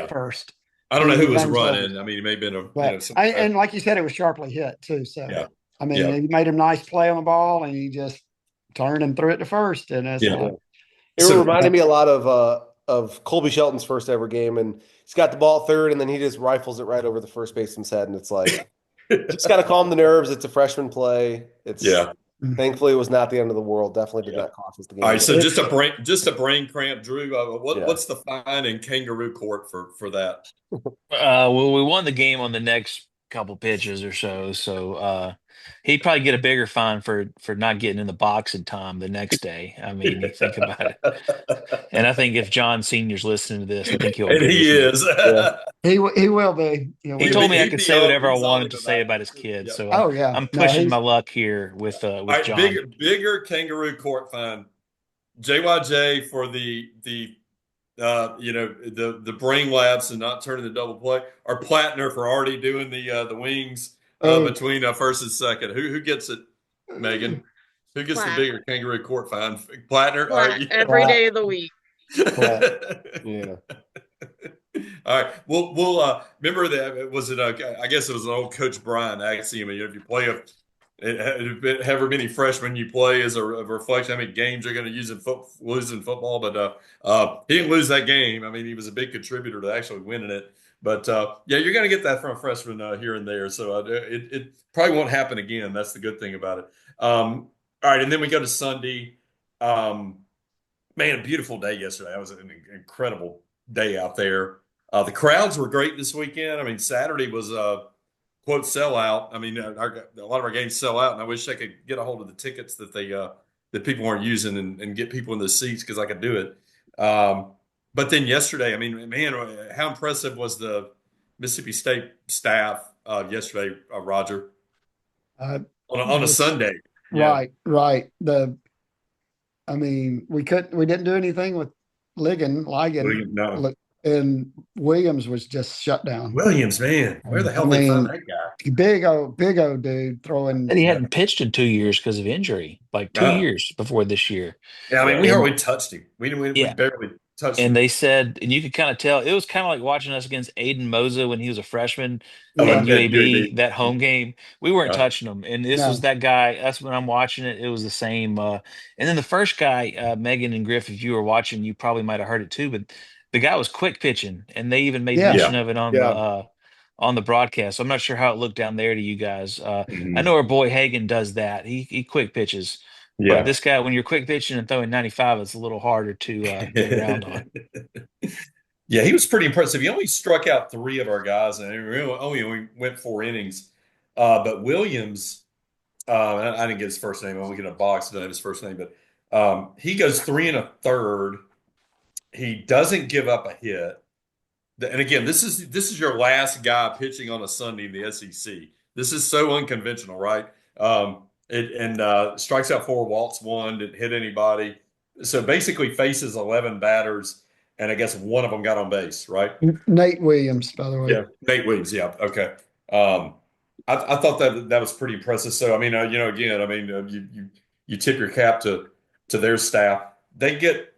first. I don't know who was running. I mean, he may have been and like you said, it was sharply hit too. So I mean, he made a nice play on the ball, and he just turned and threw it to first. And it's it reminded me a lot of Colby Shelton's first ever game, and he's got the ball at third, and then he just rifles it right over the first baseman's head, and it's like just got to calm the nerves. It's a freshman play. Thankfully, it was not the end of the world. Definitely did not cost us the game. All right, so just a brain cramp, Drew. What's the fine in kangaroo court for that? Well, we won the game on the next couple pitches or so. So he'd probably get a bigger fine for not getting in the box in time the next day. I mean, you think about it. And I think if John Senior's listening to this, I think he'll. And he is. He will be. He told me I could say whatever I wanted to say about his kid. So I'm pushing my luck here with John. Bigger kangaroo court fine. JYJ for the brain lapse and not turning the double play, or Plattner for already doing the wings between first and second. Who gets it, Megan? Who gets the bigger kangaroo court fine? Plattner? Every day of the week. Yeah. All right. We'll remember that. Was it? I guess it was an old Coach Brian axiom. If you play however many freshmen you play is a reflection how many games you're going to use losing football. But he didn't lose that game. I mean, he was a big contributor to actually winning it. But you're going to get that from a freshman here and there. So it probably won't happen again. That's the good thing about it. All right, and then we go to Sunday. Man, a beautiful day yesterday. That was an incredible day out there. The crowds were great this weekend. I mean, Saturday was a quote sellout. I mean, a lot of our games sell out, and I wish I could get a hold of the tickets that that people weren't using and get people in the seats because I could do it. But then yesterday, I mean, man, how impressive was the Mississippi State staff yesterday, Roger, Uh, on a just Sunday? Yeah. right. I mean, we didn't do anything with Ligon, No. and Williams was just shut down. Williams, man, where the hell I did they find mean, that guy? big old dude throwing. And he hadn't pitched in 2 years because of injury, like 2 years before this year. Yeah, I mean, we And hardly touched him. We yeah, barely touched and him. they said, and you could kind of tell it was kind of like watching us against Aiden Moza when he was a freshman Yeah, in At UAB, UAB. that home game. We weren't Yeah. touching him, and this was no, that guy. That's when I'm watching it. It was the same. And then the first guy, Megan and Griff, if you were watching, you probably might have heard it too. But the guy was quick pitching, and they even made yeah, mention Yeah. of it Yeah. on the broadcast. So I'm not sure how it looked down there to you guys. I Mhm. know our boy Hagan does that. He quick pitches. But Yeah. this guy, when you're quick pitching and throwing 95, it's a little harder to get around on. Yeah, he was pretty impressive. He only struck out three of our guys, and we only went 4 innings. But Williams, I didn't get his first name. I only get a box. Don't have his first name, but he goes 3 1/3. He doesn't give up a hit. And again, this is your last guy pitching on a Sunday in the SEC. This is so unconventional, right? Strikes out four, walks one, didn't hit anybody. So basically faces 11 batters, and I guess one of them got on base, right? Nate Williams, by the way. Yeah, Nate Williams. Yeah, okay. I thought that was pretty impressive. So I mean, again, I mean, you tip your cap to their staff. They get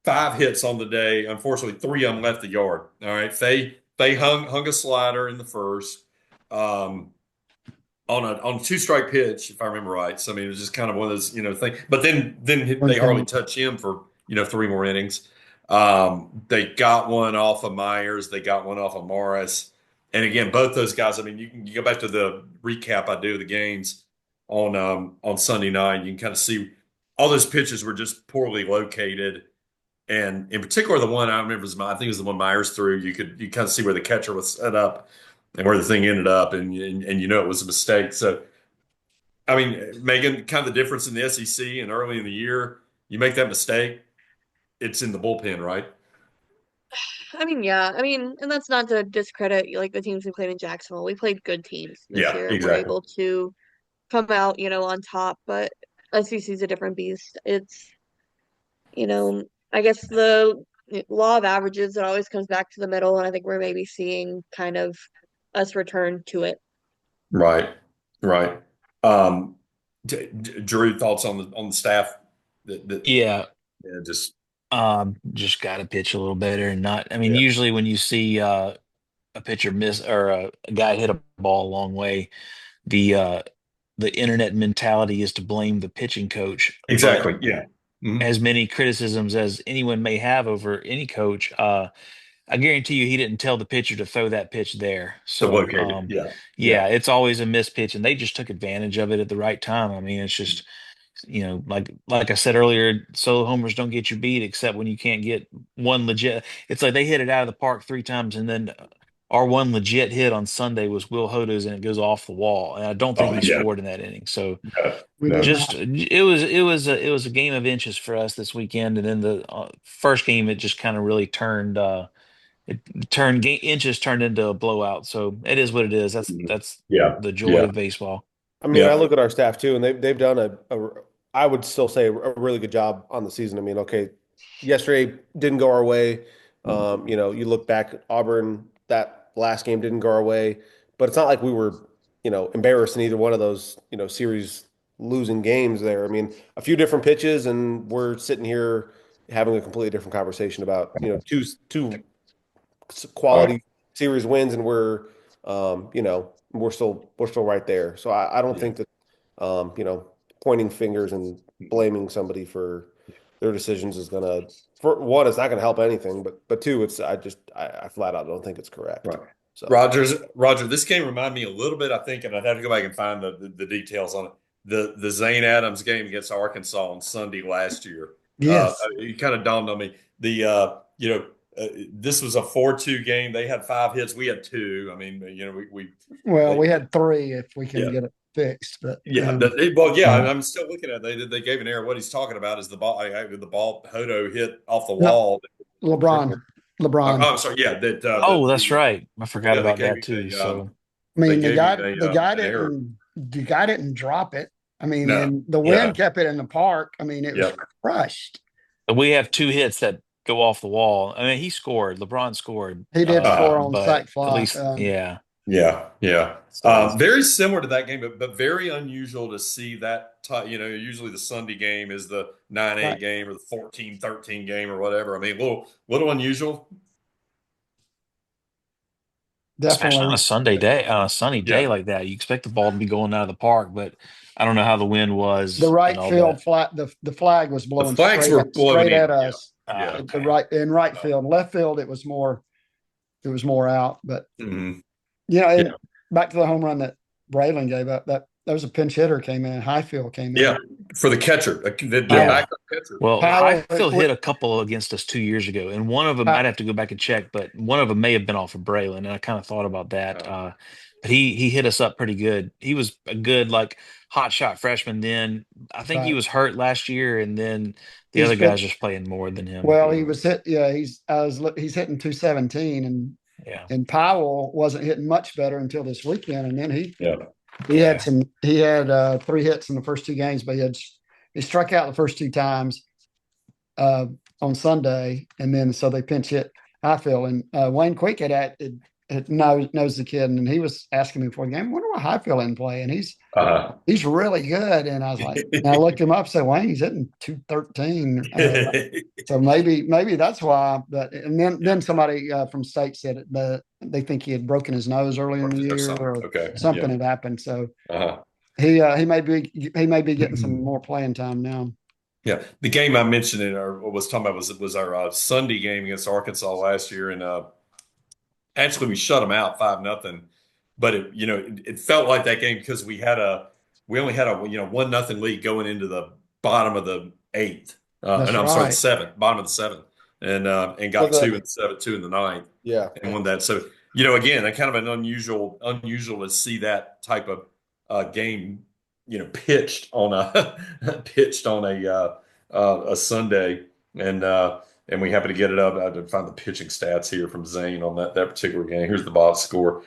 5 hits on the day. Unfortunately, 3 of them left the yard. All right, they hung a slider in the first. On a 2-strike pitch, if I remember right. So I mean, it was just kind of one of those things. But then they hardly touch him for 3 more innings. They got one off of Myers. They got one off of Morris. And again, both those guys. I mean, you go back to the recap I do of the games on Sunday night. You can kind of see all those pitches were just poorly located. And in particular, the one I remember I think it was the one Myers threw. You kind of see where the catcher was set up and where the thing ended up, and it was a mistake. So, I mean, Megan, kind of the difference in the SEC and early in the year, you make that mistake, it's in the bullpen, right? I mean, yeah. I mean, and that's not to discredit like the teams we played in Jacksonville. We played good teams this Yeah, year and we're exactly. able to come out, on top, but SEC is a different beast. It's, you know, I guess the law of averages, it always comes back to the middle, and I think we're maybe seeing kind of us return to it. Right, right. Um, Drew, thoughts on the staff Yeah, just just got to pitch a little better and not. I mean, yeah, usually when you see a pitcher miss or a guy hit a ball a long way, the uh, the internet mentality is to blame the pitching coach. But exactly, yeah. Mhm. as many criticisms as anyone may have over any coach, I guarantee you he didn't tell the pitcher to throw that pitch there. So So, located, yeah, yeah, it's always a missed pitch, and they just took advantage of it at the right time. I mean, it's just, like I said earlier, solo homers don't get you beat except when you can't get one legit. It's like they hit it out of the park 3 times, and then our one legit hit on Sunday was Will Hoda's, and it goes off the wall. And I don't think oh he yeah, scored in that inning. So We no, did just not. it was a game of inches for us this weekend, and then the first game it just kind of really turned. Inches turned into a blowout. So it is what it is. That's yeah, the joy yeah, of baseball. I mean, I yeah, look at our staff too, and they've done I would still say a really good job on the season. I mean, okay, yesterday didn't go our way. You look back at Auburn, that last game didn't go our way, but it's not like we were, embarrassed in either one of those, series losing games there. I mean, a few different pitches, and we're sitting here having a completely different conversation about, two all right, quality series wins, and we're still right there. So I don't yeah, think that pointing fingers and blaming somebody for their decisions is gonna, for one, it's not gonna help anything, but two, I flat out don't think it's correct. right. So Roger, this game reminded me a little bit, I think, and I'd have to go back and find the details on it. The Zane Adams game against Arkansas on Sunday last year. Yes. It kind of dawned on me. this was a 4-2 game. They had 5 hits. We had 2. I mean, we had 3 if we can yeah. get it fixed, but I'm still looking at it. They gave an error. What he's talking about is the ball Hodo hit off the wall. LeBron. I'm sorry. Yeah, that's right. I forgot they about gave that too. him I mean, the guy an error. the guy didn't drop it. I mean, No. and the wind kept it in the park. I mean, it was crushed. We have 2 hits that go off the wall. I mean, he scored. LeBron scored. He did score on sack fly. At least, yeah. Very similar to that game, but very unusual to see that. Usually the Sunday game is the 9-8 game or the 14-13 game or whatever. I mean, little unusual. Definitely. Especially on a sunny day like that. You expect the ball to be going out of the park, but I don't know how the wind was. The right field flag, the flag was blowing straight at us. In right field. Left field, it was more out. But back to the home run that Braylon gave up. That was a pinch hitter came in. Highfield came in. Yeah, for the catcher, the backup catcher. Well, Highfield hit a couple against us 2 years ago, and one of them I'd have to go back and check, but one of them may have been off of Braylon, and I kind of thought about that. But he hit us up pretty good. He was a good hot shot freshman. Then I think he was hurt last year, and then the other guys just playing more than him. Well, he was hit. Yeah, he's hitting 217, and Powell wasn't hitting much better until this weekend, and then he had 3 hits in the first 2 games, but he struck out the first 2 times on Sunday, and then so they pinch hit Highfield, and Wayne Quick knows the kid, and he was asking me before the game, I wonder why Highfield didn't play, and he's really good, and I was like, and I looked him up, said Wayne, he's hitting 213, so maybe that's why. But and then somebody from state said that they think he had broken his nose earlier in the year or something had happened, so he may be getting some more playing time now. Yeah, the game I mentioned or was talking about was our Sunday game against Arkansas last year, and actually we shut them out 5-0, but it felt like that game because we only had a 1-0 lead going into the bottom of the 8th, and I'm sorry, the 7th, bottom of the 7th, and got 2 in the 7th, 2 in the 9th, and won that. So again, kind of an unusual to see that type of game, pitched on a Sunday, and we happen to get it up. I had to find the pitching stats here from Zane on that particular game. Here's the box score.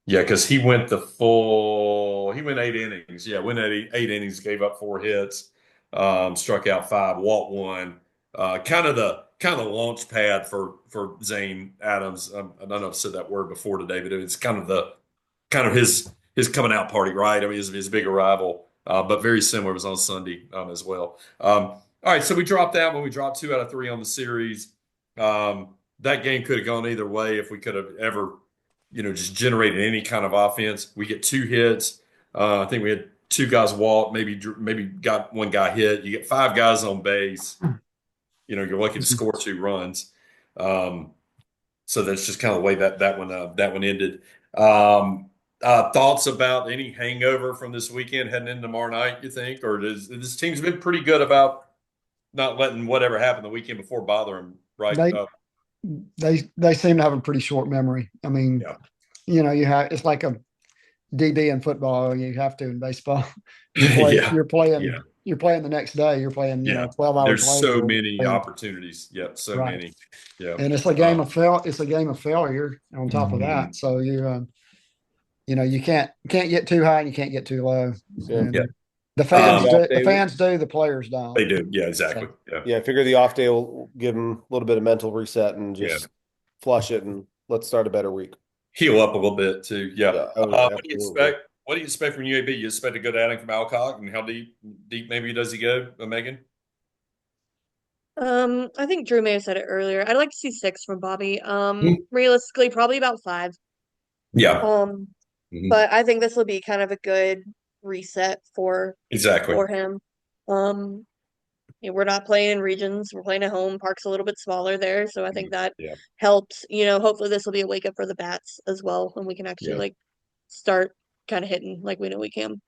Yeah, because he went 8 innings. Yeah, went 8 innings, gave up 4 hits, struck out 5, walked 1. Kind of the launch pad for Zane Adams. I don't know if I've said that word before today, but it's kind of his coming out party, right? I mean, his big arrival, but very similar. It was on Sunday as well. All right, so we dropped that when we dropped 2 out of 3 on the series. That game could have gone either way if we could have ever, just generated any kind of offense. We get 2 hits. I think we had 2 guys walk, maybe got 1 guy hit. You get 5 guys on base. You're lucky to score 2 runs. So that's just kind of the way that one ended. Thoughts about any hangover from this weekend heading into tomorrow night, you think? Or this team's been pretty good about not letting whatever happened the weekend before bother them, right? They seem to have a pretty short memory. I mean, it's like a DB in football. You have to in baseball. You're playing the next day. You're playing 12 hours There's later. So many opportunities. Yep, so many. Yeah, and it's a game of failure on top of that. So you can't get too high and you can't get too low. The fans do, the players don't. They do. Yeah, exactly. Yeah. I figure the off day will give them a little bit of mental reset and just flush it, and let's start a better week. Heal up a little bit too. Yeah. What do you expect? What do you expect from UAB? You expect a good outing from Alcock, and how deep maybe does he go, Megan? I think Drew may have said it earlier. I'd like to see 6 from Bobby. Realistically, probably about 5. Yeah. But I think this will be kind of a good reset for him. We're not playing in regions. We're playing at home. Park's a little bit smaller there, so I think that helps. Hopefully this will be a wake up for the bats as well, and we can actually start kind of hitting like we know we can.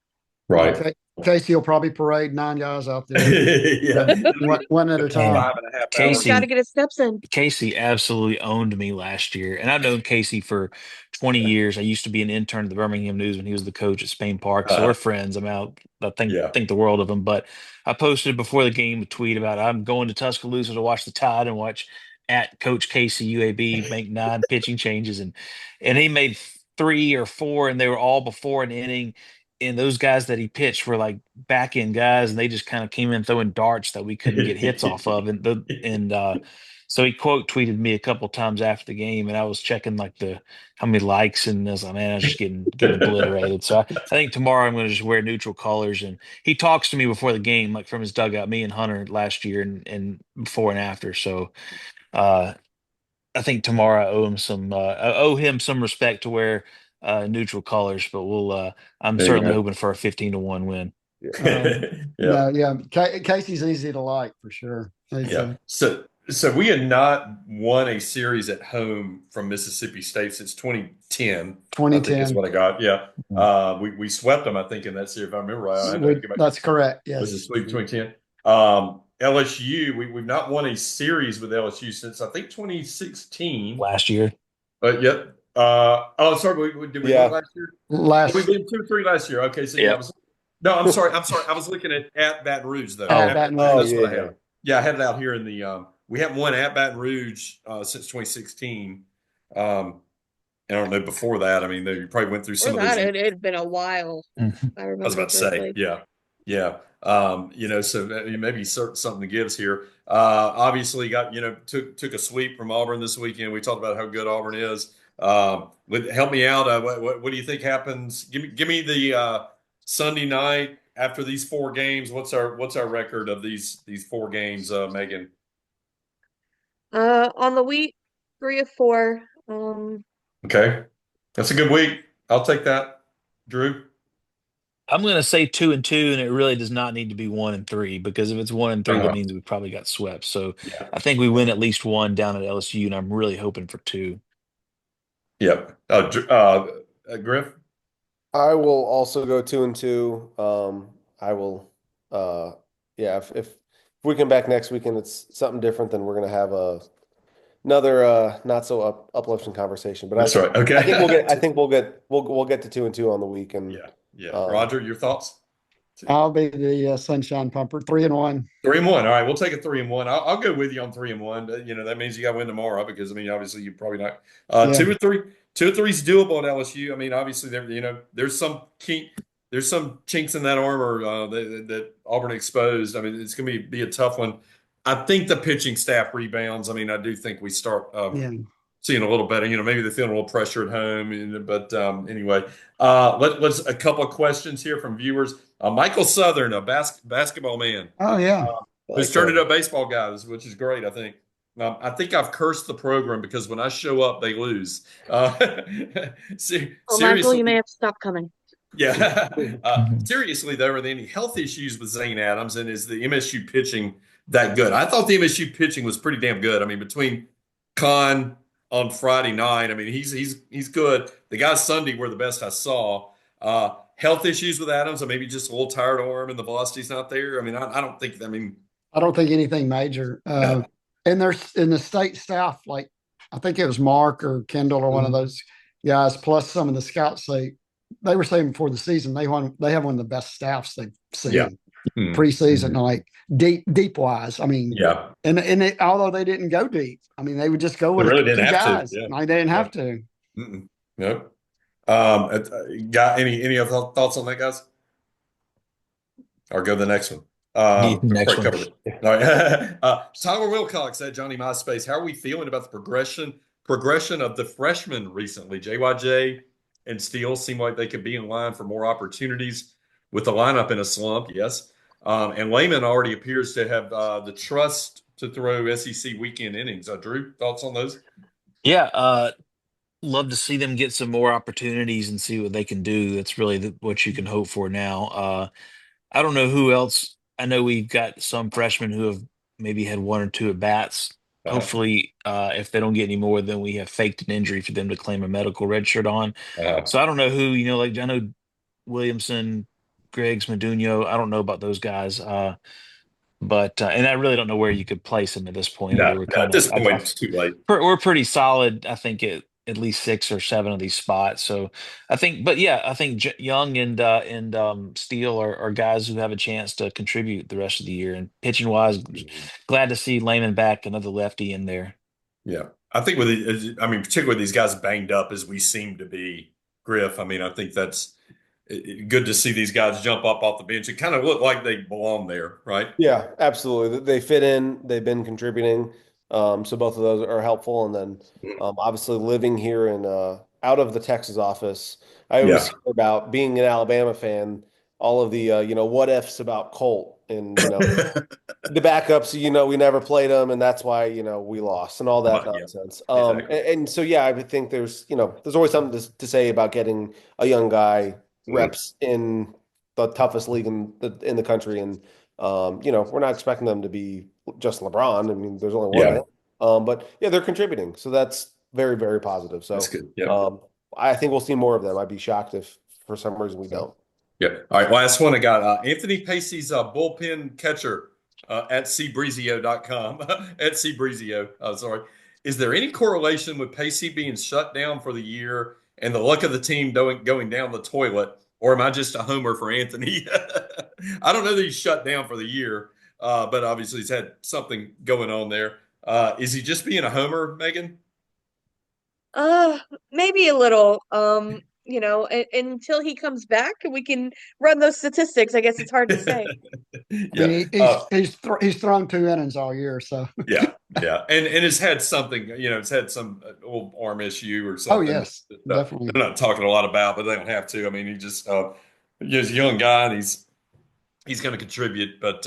Right. Casey will probably parade 9 guys out there, Yeah. one at a time. 5.5 He's hours. got to Casey get his steps in. Casey absolutely owned me last year, and I've known Casey for 20 years. I used to be an intern at the Birmingham News when he was the coach at Spain Park, so we're friends. I Yeah. think the world of him. But I posted before the game a tweet about I'm going to Tuscaloosa to watch the Tide and watch at Coach Casey UAB make 9 pitching changes, and he made 3 or 4, and they were all before an inning. And those guys that he pitched were like back end guys, and they just kind of came in throwing darts that we couldn't get hits off of, so he quote tweeted me a couple times after the game, and I was checking like the how many likes, and I was like, man, I was just getting obliterated. So I think tomorrow I'm going to just wear neutral colors. And he talks to me before the game, like from his dugout, me and Hunter last year, and before and after. So uh, I think tomorrow I owe him some respect to wear neutral colors. But I'm There you certainly go. hoping for a 15-1 win. Yeah. No, yeah, Casey's easy to like for sure. Yeah. So we had not won a series at home from Mississippi State since 2010. I think is 2010. what I got. Yeah. We swept them, I think, in that series, if I remember right. I had to go back. That's correct. Was it Yes. sweep 2010? LSU, we've not won a series with LSU since I think 2016. Last year, But yep. Sorry, did we Yeah. win last year? Last We beat 2-3 last year. Okay, so Yeah. no, I'm sorry. I was looking at Baton Rouge though. At Baton Rouge. That's what I yeah. had. Yeah, I had it out here in the. We haven't won at Baton Rouge since 2016. I don't know before that. I mean, you probably went through some Or of those. that, it had been a while. Mhm. I remember I was about to say, yeah. So maybe something gives here. Obviously, took a sweep from Auburn this weekend. We talked about how good Auburn is. Help me out. What do you think happens? Give me the Sunday night after these 4 games. What's our record of these 4 games, Megan? On the week, 3 of 4. Okay, that's a good week. I'll take that, Drew. I'm going to say 2-2, and it really does not need to be 1-3, because if it's 1-3, that means we probably got swept. So Yeah. I think we win at least 1 down at LSU, and I'm really hoping for 2. Yep. Griff. I will also go 2-2. I will, if we come back next weekend, it's something different, then we're gonna have another not so uplifting conversation. But That's right. Okay. I think we'll get to 2-2 on the week. And Yeah. Roger, your thoughts? I'll be the Sunshine Pumper. 3-1. 3-1. All right, we'll take a 3-1. I'll go with you on 3-1. That means you got to win tomorrow because obviously you probably not. Yeah. 2 or 3 is doable at LSU. I mean, obviously there's some chinks in that armor that Auburn exposed. I mean, it's going to be a tough one. I think the pitching staff rebounds. I mean, I do think we start seeing a little better. Maybe they're feeling a little pressure at home. But anyway, let's a couple of questions here from viewers. Michael Southern, a basketball man. Oh yeah. Who's turned into a baseball guy, which is great, I think. I think I've cursed the program because when I show up, they lose. Michael, you may have to stop coming. Yeah. Seriously, though, are there any health issues with Zane Adams, and is the MSU pitching that good? I thought the MSU pitching was pretty damn good. I mean, between Con on Friday night, I mean, he's good. The guys Sunday were the best I saw. Health issues with Adams, or maybe just a little tired arm and the velocity's not there. I mean, I don't think. I mean, I don't think anything major. And there's in the state staff, like I think it was Mark or Kendall or one of those guys, plus some of the scouts they were saying before the season they have one of the best staffs they've seen preseason, like deep wise. I mean, and although they didn't go deep, I mean they would just go with really 2 guys. To. Yeah. Like, they didn't have to. Nope. Got any other thoughts on that, guys? Or go to the next one. Next one. Covered it. All right. Tyler Wilcox at Johnny MySpace. How are we feeling about the progression of the freshmen recently? JYJ and Steele seem like they could be in line for more opportunities with the lineup in a slump. Yes. And Lehman already appears to have the trust to throw SEC weekend innings. Drew, thoughts on those? Yeah. Love to see them get some more opportunities and see what they can do. That's really what you can hope for now. I don't know who else. I know we've got some freshmen who have maybe had 1 or 2 at bats. Hopefully, if they don't get any more, then we have faked an injury for them to claim a medical red shirt on. So I don't know who, like I know Williamson, Griggs, Meduno. I don't know about those guys. But and I really don't know where you could place them at this point either. We're At kind this of point, it's too late. we're pretty solid. I think at least 6 or 7 of these spots. So I think, but yeah, I think Young and Steele are guys who have a chance to contribute the rest of the year. And pitching wise, glad to see Lehman back, another lefty in there. Yeah. I think particularly with these guys banged up as we seem to be, Griff, I mean, I think that's good to see these guys jump up off the bench. It kind of looked like they belong there, right? Yeah, absolutely. They fit in. They've been contributing. So both of those are helpful. And then obviously living here in out of the Texas office, I always Yeah. hear about being an Alabama fan, all of the what ifs about Colt and the backups, we never played them and that's why, we lost and all that Yeah, nonsense. exactly. And so yeah, I would think there's always something to say about getting a young guy reps in the toughest league in the country. And we're not expecting them to be just LeBron. I mean, there's only one of Yeah. them. But yeah, they're contributing. So that's very, very positive. So That's good. Yeah. I think we'll see more of them. I'd be shocked if for some reason we don't. Yeah. All right. Last one I got. Anthony Pacey's bullpen catcher at cbreezio.com. At cbreezio. Sorry. Is there any correlation with Pacey being shut down for the year and the luck of the team going down the toilet? Or am I just a homer for Anthony? I don't know that he's shut down for the year, but obviously he's had something going on there. Is he just being a homer, Megan? Maybe a little. Until he comes back, we can run those statistics. I guess it's hard to say. Yeah. I mean, he's thrown 2 innings all year, so Yeah, yeah, and it's had something, it's had some old arm issue or something. oh yes, that, definitely. they're not talking a lot about, but they don't have to. I mean, he just he's a young guy and he's going to contribute. But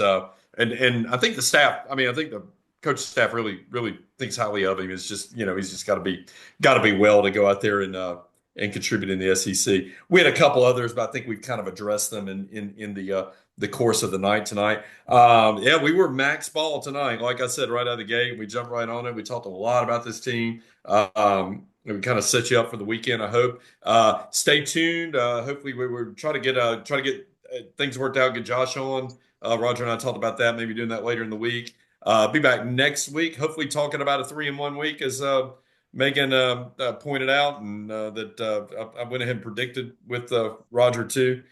and I think the staff, I mean, I think the coach staff really thinks highly of him. It's just he's just got to be well to go out there and contribute in the SEC. We had a couple others, but I think we've kind of addressed them in the course of the night tonight. Yeah, we were max ball tonight. Like I said, right out of the gate, we jumped right on it. We talked a lot about this team. We kind of set you up for the weekend, I hope. Stay tuned. Hopefully we were try to get things worked out, get Josh on. Roger and I talked about that, maybe doing that later in the week. Be back next week, hopefully talking about a 3-1 week as Megan pointed out, and that I went ahead and predicted with Roger too.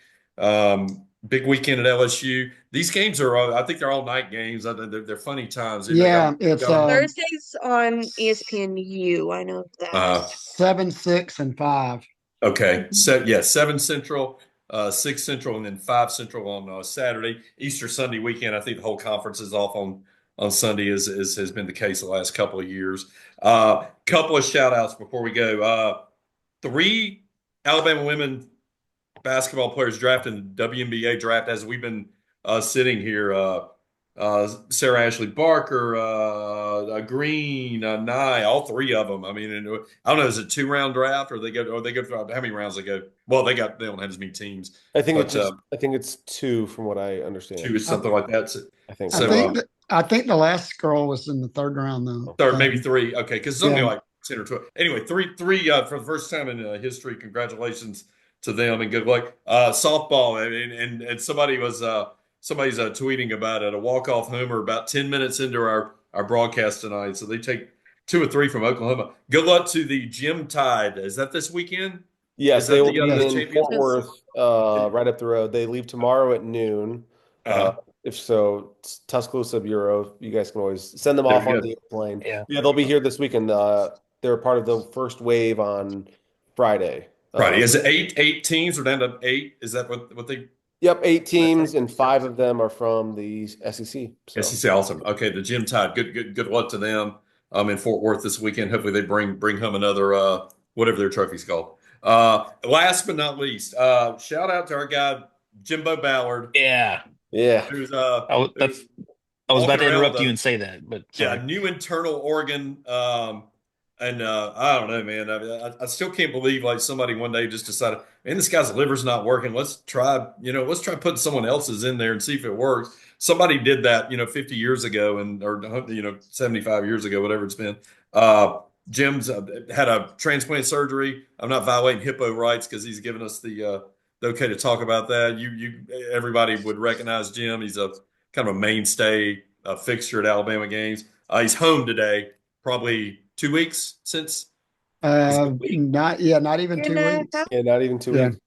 Big weekend at LSU. These games are, I think they're all night games. They're funny times. Yeah, it's Thursdays on ESPNU. I know that. 7, 6, and 5. Okay, so yeah, 7 Central, 6 Central, and then 5 Central on Saturday. Easter Sunday weekend. I think the whole conference is off on Sunday, as has been the case the last couple of years. Couple of shout outs before we go. 3 Alabama women basketball players drafted in the WNBA draft as we've been sitting here. Sarah Ashley Barker, Green, Nye, all 3 of them. I mean, I don't know, is it 2-round draft or they go through how many rounds they go? Well, they don't have as many teams. I think it's 2 from what I understand. 2 is something like that. So, I think so. I think the last girl was in the 3rd round though. Third, maybe 3. Okay, because something like 10 or 12. Anyway, three for the first time in history. Congratulations to them and good luck. Softball, I mean, and somebody's tweeting about it. A walk-off homer about 10 minutes into our broadcast tonight. So they take 2 or 3 from Oklahoma. Good luck to the Gym Tide. Is that this weekend? Yes, they will be in Fort Worth, right up the road. They leave tomorrow at noon. If so, Tuscaloosa Bureau, you guys can always send them off on the airplane. Yeah, they'll be here this weekend. They're part of the first wave on Friday. Is it eight teams or down to 8? Is that what they? Yep, 8 teams and 5 of them are from the SEC. So. SEC, awesome. Okay, the Gym Tide. Good luck to them. In Fort Worth this weekend. Hopefully they bring home another whatever their trophy's called. Last but not least, shout out to our guy Jimbo Ballard. Yeah. Who's I was about to interrupt you and say that, but sorry. Yeah, new internal organ. And I don't know, man. I still can't believe like somebody one day just decided, man, this guy's liver's not working. Let's try putting someone else's in there and see if it works. Somebody did that, 50 years ago or 75 years ago, whatever it's been. Jim's had a transplant surgery. I'm not violating HIPAA rights because he's given us the okay to talk about that? Everybody would recognize Jim. He's a kind of a mainstay fixture at Alabama games. He's home today, probably 2 weeks since. Not even 2 weeks. Yeah, not even 2 Yeah. weeks.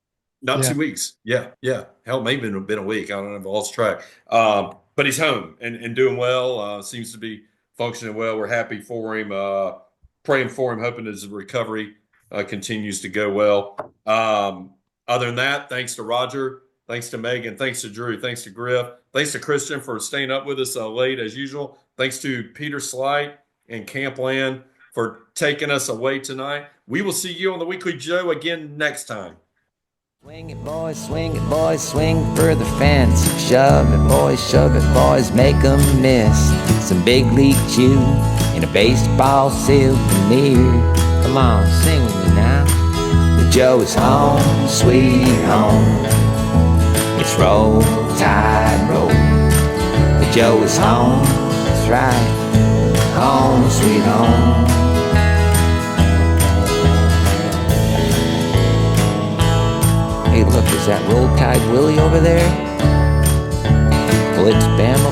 Not Yeah. 2 weeks. Yeah. Hell, maybe been a week. I don't know. I've lost track. But he's home and doing well. Seems to be functioning well. We're happy for him. Praying for him, hoping his recovery continues to go well. Other than that, thanks to Roger, thanks to Meghan, thanks to Drew, thanks to Griff, thanks to Christian for staying up with us late as usual. Thanks to Peter Slight and Campland for taking us away tonight. We will see you on the Weekly Joe again next time. Swing it, boys, swing for the fence. Shove it, boys, shove it, boys, make 'em miss. Some big league chew and a baseball souvenir. Come on, sing with me now. The Joe is home, sweet home. It's roll, tide, roll. The Joe is home, that's right. Home, sweet home. Hey, look, is that Roll Tide Willie over there? Well, it's Bama